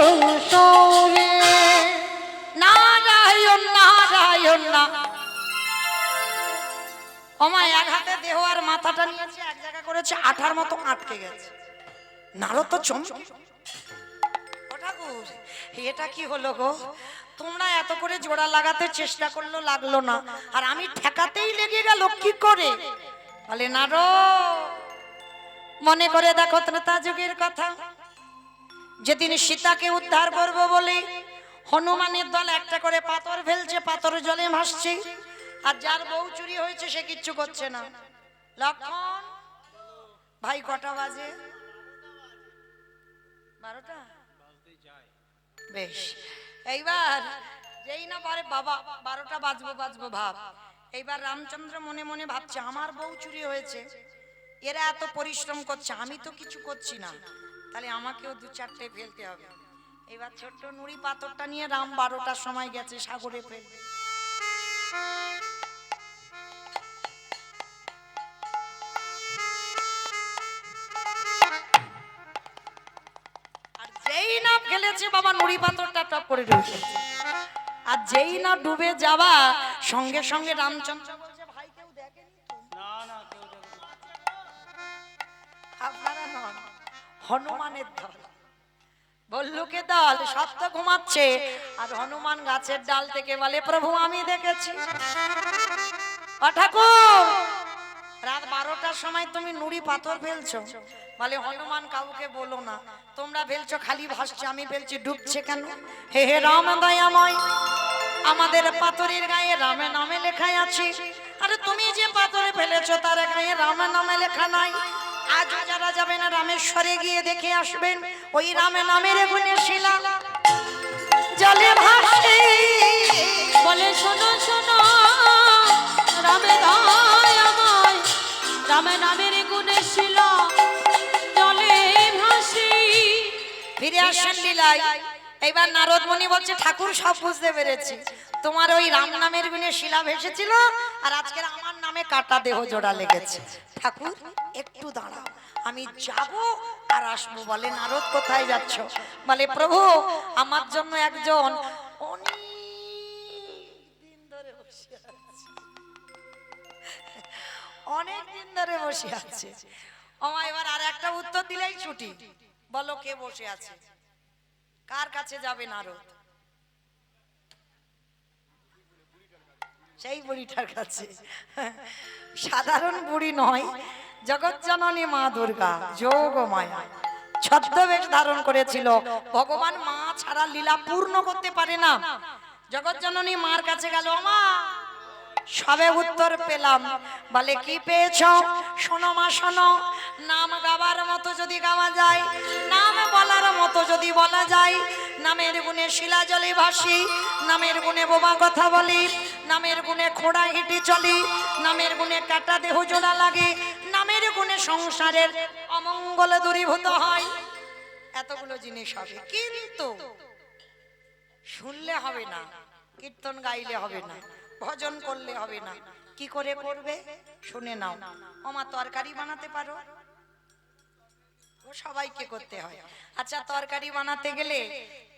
Speaker 3: সৌরে।
Speaker 1: নারায়ণ নারায়ণ না। ওমায় এক হাতে দেহ আর মাথাটা নিয়েছে, এক জায়গা করেছে, আঠার মতো আটকে গেছে। নারদ তো চমকে, ও ঠাকুর এটা কি হলো গো? তোমরা এত করে জোড়া লাগাতে চেষ্টা করলো, লাগলো না, আর আমি ঠেকাতেই লেগে গেল কি করে? বলে নারদ মনে করে দেখো ত্রেতা যুগের কথা, যেদিন সীতাকে উদ্ধার করবো বলে হনুমানের দল একটা করে পাথর ফেলছে, পাথর জলে ভাসছে, আর যার বউ চুরি হয়েছে সে কিচ্ছু করছে না। লক্ষণ ভাই কটা বাজে? 12টা? বেশ, এইবার যেই না পারে বাবা 12টা বাজবো ভাব, এইবার রামচন্দ্র মনে মনে ভাবছে, আমার বউ চুরি হয়েছে, এরা এত পরিশ্রম করছে, আমি তো কিছু করছি না, তাহলে আমাকেও 2-4টে ফেলতে হবে। এবার ছোট্ট নুড়ি পাথরটা নিয়ে রাম 12টার সময় গেছে সাগরে ফেলবে। আর যেই না ফেলেছে বাবা নুড়ি পাথরটা টপ করে ডুবে, আর যেই না ডুবে যাওয়া সঙ্গে সঙ্গে রামচন্দ্র বলছে, ভাই কেউ দেখেনি তো? আপনারা নন, হনুমানের দল, বল্লুকের দল সব তো ঘুমাচ্ছে, আর হনুমান গাছের ডাল থেকে বলে, প্রভু আমি দেখেছি। ও ঠাকুর, রাত 12টার সময় তুমি নুড়ি পাথর ফেলছো? বলে হনুমান কাউকে বলো না, তোমরা ফেলছো খালি ভাসছে, আমি ফেলছি ডুবছে কেন? হে হে রাম দয়াময়, আমাদের পাথরের গায়ে রামের নামে লেখাই আছে, আরে তুমি যে পাথরে ফেলেছো তার গায়ে রামের নামে লেখা নাই। আজ যারা যাবেন রামেশ্বরে গিয়ে দেখে আসবেন, ওই রামের নামের গুণে শিলা জলে ভাসে।
Speaker 2: বলে শোনো শোনো রামে দয়াময়, রামে নামের গুণে শিলা জলে ভাসি।
Speaker 1: ফিরে আসেন লীলায়। এইবার নারদ মুনি বলছে ঠাকুর সব বুঝতে পেরেছি, তোমার ওই রাম নামের গুণে শিলা ভেসেছিল আর আজকের আমার নামে কাটা দেহ জোড়া লেগেছে। ঠাকুর একটু দাঁড়াও, আমি যাব আর আসবো। বলে নারদ কোথায় যাচ্ছ? বলে প্রভু আমার জন্য একজন অনেক দিন ধরে বসে আছে, অনেক দিন ধরে বসে আছে। ওমা এবার আর একটা উত্তর দিলেই ছুটি। বলো কে বসে আছে? কার কাছে যাবে নারদ? সেই বুড়িটার কাছে। সাধারণ বুড়ি নয়, জগৎজননী মা দুর্গা যোগ মায়া ছদ্মবেশ ধারণ করেছিল। ভগবান মা ছাড়া লীলা পূর্ণ করতে পারে না। জগৎজননী মার কাছে গেল, মা সবে উত্তর পেলাম। বলে কি পেয়েছ? শোনো মা শোনো, নাম গাবার মতো যদি গাওয়া যায়, নাম বলার মতো যদি বলা যায়, নামের গুণে শিলা জলে ভাসি, নামের গুণে বোবা কথা বলি, নামের গুণে খোড়া হেঁটে চলি, নামের গুণে কাটা দেহ জোড়া লাগে, নামের গুণে সংসারের অমঙ্গল দূরীভূত হয়। এতগুলো জিনিস হবে, কিন্তু শুনলে হবে না, কীর্তন গাইলে হবে না, ভজন করলে হবে না। কি করে করবে? শুনে নাও। ওমা তরকারি বানাতে পারো? ও সবাইকে করতে হয়। আচ্ছা তরকারি বানাতে গেলে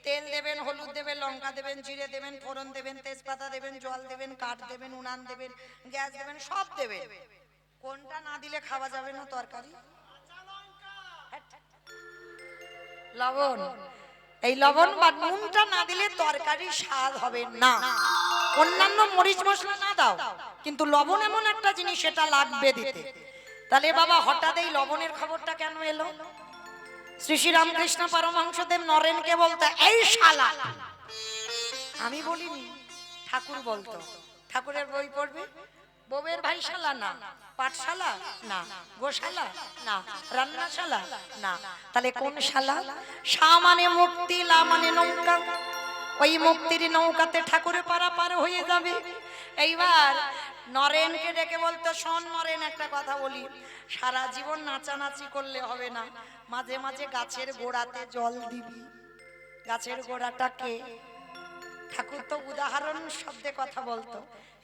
Speaker 1: তেল দেবেন, হলুদ দেবেন, লঙ্কা দেবেন, জিরে দেবেন, ফোড়ন দেবেন, তেজপাতা দেবেন, জল দেবেন, কাঠ দেবেন, উনান দেবেন, গ্যাস দেবেন, সব দেবেন। কোনটা না দিলে খাওয়া যাবে না তরকারি? লবণ। এই লবণ বা নুনটা না দিলে তরকারি স্বাদ হবে না। অন্যান্য মরিচ মশলা না দাও, কিন্তু লবণ এমন একটা জিনিস, সেটা লাগবে দিতে। তাহলে বাবা হঠাৎ এই লবণের খবরটা কেন এলো? শ্রী শ্রী রামকৃষ্ণ পরমহংসদেব নরেনকে বলতো এই শালা। আমি বলিনি, ঠাকুর বলতো। ঠাকুরের বই পড়বে, বউয়ের ভাই শালা না, পাঠশালা না, গোশালা না, রান্নাশালা না, তাহলে কোন শালা? শা মানে মুক্তি, লা মানে নৌকা। ওই মুক্তির নৌকাতে ঠাকুরে পারাপার হয়ে যাবে। এইবার নরেনকে ডেকে বলতো, শোন নরেন একটা কথা বলি, সারা জীবন নাচানাচি করলে হবে না, মাঝে মাঝে গাছের গোড়াতে জল দিবি। গাছের গোড়াটাকে ঠাকুর তো উদাহরণ শব্দে কথা বলতো।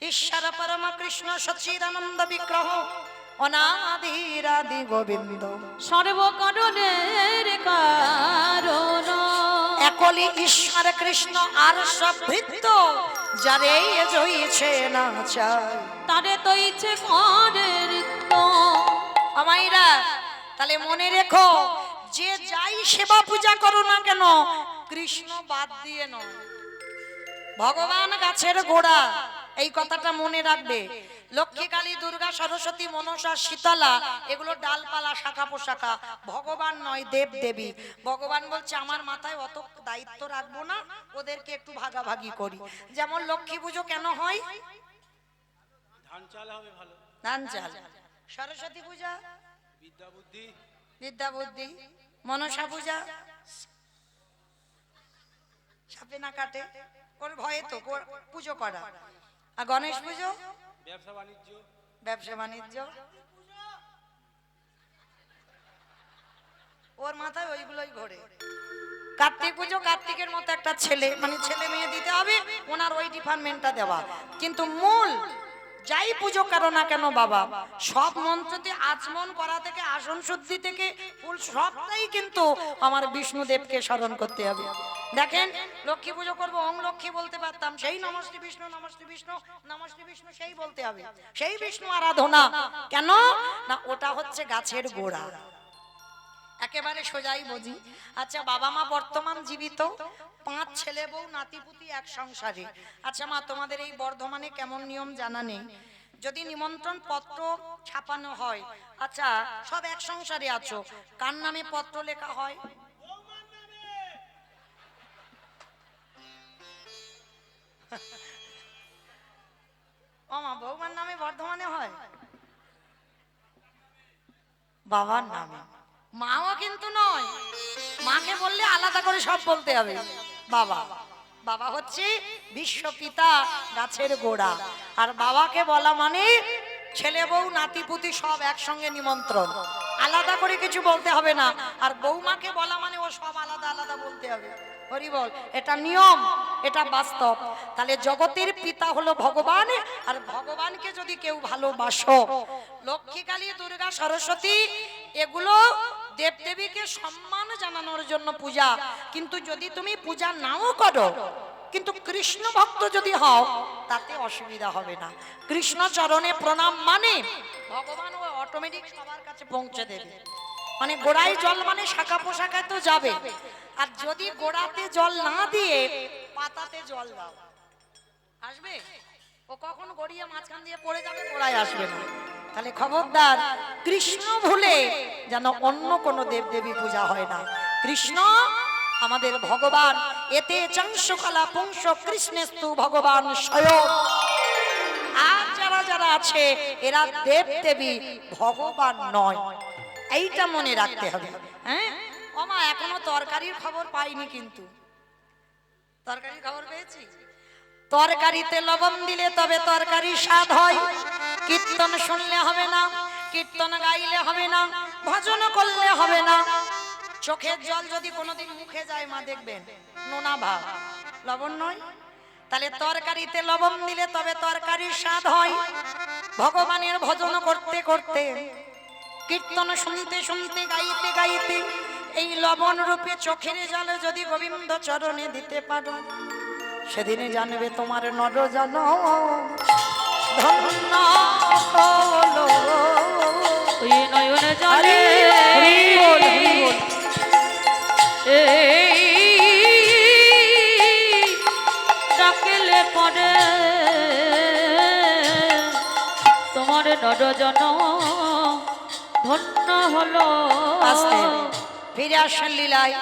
Speaker 1: ঈশ্বর পরম কৃষ্ণ সচিদানন্দ বিগ্রহ অনাদিরাদি গোবিন্দ
Speaker 2: সর্বকারণের কারণ,
Speaker 1: একলি ঈশ্বর কৃষ্ণ আর সব ভৃত্য, যারে জইছে না চায়
Speaker 2: তারে তো ইচ্ছে করে ঋত্য।
Speaker 1: আমাইরা তাহলে মনে রেখো, যে যাই সেবা পূজা করো না কেন, কৃষ্ণ বাদ দিয়ে নয়, ভগবান গাছের গোড়া। এই কথাটা মনে রাখবে। লক্ষ্মী, কালী, দুর্গা, সরস্বতী, মনসা, শীতলা, এগুলো ডালপালা, শাখা পোশাকা, ভগবান নয়, দেব দেবী। ভগবান বলছে আমার মাথায় অত দায়িত্ব রাখবো না, ওদেরকে একটু ভাগাভাগি করি। যেমন লক্ষ্মী পুজো কেন হয়?
Speaker 3: ধান চাল হবে ভালো,
Speaker 1: ধান চাল। সরস্বতী পূজা
Speaker 3: বিদ্যা বুদ্ধি,
Speaker 1: বিদ্যা বুদ্ধি। মনসা পূজা সাপে না কাটে, ওর ভয়ে তো পুজো করা। আর গণেশ পুজো
Speaker 3: ব্যবসা বাণিজ্য,
Speaker 1: ব্যবসা বাণিজ্য। ওর মাথায় ওইগুলোই ঘোরে। কার্তিক পুজো, কার্তিকের মতো একটা ছেলে, মানে ছেলে মেয়ে দিতে হবে, ওনার ওই ডিপার্টমেন্টটা দেওয়া। কিন্তু মূল যাই পুজো করো না কেন বাবা, সব মন্ত্রতে আচমন করা থেকে, আসন শুদ্ধি থেকে, ফুল সবটাই কিন্তু আমার বিষ্ণুদেবকে স্মরণ করতে হবে। দেখেন লক্ষ্মী পুজো করবো, ওং লক্ষ্মী বলতে পারতাম, সেই নমস্তে বিষ্ণু, নমস্তে বিষ্ণু, নমস্তে বিষ্ণু সেই বলতে হবে, সেই বিষ্ণু আরাধনা। কেন না? ওটা হচ্ছে গাছের গোড়া। একেবারে সোজাই বুঝি। আচ্ছা বাবা মা বর্তমান জীবিত, 5 ছেলে বউ নাতিপুতি এক সংসারে। আচ্ছা মা তোমাদের এই বর্ধমানে কেমন নিয়ম জানা নেই, যদি নিমন্ত্রণ পত্র ছাপানো হয়, আচ্ছা সব এক সংসারে আছো, কার নামে পত্র লেখা হয়? ও মা, বৌমার নামে বর্ধমানে হয়? বাবার নামে। মাও কিন্তু নয়, মাকে বললে আলাদা করে সব বলতে হবে। বাবা, বাবা হচ্ছে বিশ্বপিতা, গাছের গোড়া। আর বাবাকে বলা মানে ছেলে বউ নাতিপুতি সব একসঙ্গে নিমন্ত্রণ, আলাদা করে কিছু বলতে হবে না। আর বৌমাকে বলা মানে ও সব আলাদা আলাদা বলতে হবে। হরি বল, এটা নিয়ম, এটা বাস্তব। তাহলে জগতের পিতা হলো ভগবান, আর ভগবানকে যদি কেউ ভালোবাসো, লক্ষ্মী, কালী, দুর্গা, সরস্বতী, এগুলো দেবদেবীকে সম্মান জানানোর জন্য পূজা। কিন্তু যদি তুমি পূজা নাও করো, কিন্তু কৃষ্ণ ভক্ত যদি হও, তাতে অসুবিধা হবে না। কৃষ্ণ চরণে প্রণাম মানে ভগবান ও অটোমেটিক সবার কাছে পৌঁছে দেবে। মানে গোড়ায় জল মানে শাখা পোশাকায় তো যাবে, আর যদি গোড়াতে জল না দিয়ে পাতাতে জল দাও, আসবে? ও কখন গড়িয়ে মাঝখান দিয়ে পড়ে যাবে, গোড়ায় আসবে না। তাহলে খবরদার, কৃষ্ণ ভুলে যেন অন্য কোনো দেবদেবী পূজা হয় না। কৃষ্ণ আমাদের ভগবান। এতে চংসকলা পুংস কৃষ্ণেস্তু ভগবান স্বয়ং। আর যারা যারা আছে এরা দেবদেবী, ভগবান নয়। এইটা মনে রাখতে হবে। হ্যাঁ ওমা, এখনো তরকারির খবর পাইনি, কিন্তু তরকারির খবর পেয়েছি। তরকারিতে লবণ দিলে তবে তরকারি স্বাদ হয়। কীর্তন শুনলে হবে না, কীর্তন গাইলে হবে না, ভজন করলে হবে না। চোখের জল যদি কোনোদিন মুখে যায়, মা দেখবেন নোনা ভাব, লবণ নয়। তাহলে তরকারিতে লবণ দিলে তবে তরকারির স্বাদ হয়। ভগবানের ভজন করতে করতে, কীর্তন শুনতে শুনতে, গাইতে গাইতে এই লবণ রূপে চোখের জলে যদি গোবিন্দ চরণে দিতে পারো, সেদিনে জানবে তোমার নরজন ধন্য হলো।
Speaker 2: ওই নয়ন জলে
Speaker 1: হরি বল, হরি বল।
Speaker 2: ডাকলে পরে তোমার নরজন ধন্য হলো।
Speaker 1: আস্তে ফিরে আসেন লীলায়।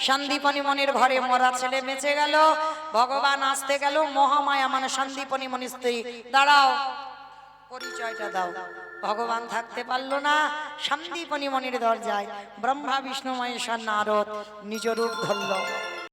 Speaker 1: সন্দীপনী মনির ঘরে মরা ছেলে বেঁচে গেল, ভগবান আসতে গেল। মহামায়া মানে সন্দীপনী মনির স্ত্রী, দাঁড়াও, পরিচয়টা দাও। ভগবান থাকতে পারলো না, সন্দীপনী মনির দরজায় ব্রহ্মা বিষ্ণু মহেশ্বর নারদ নিজ রূপ ধরল।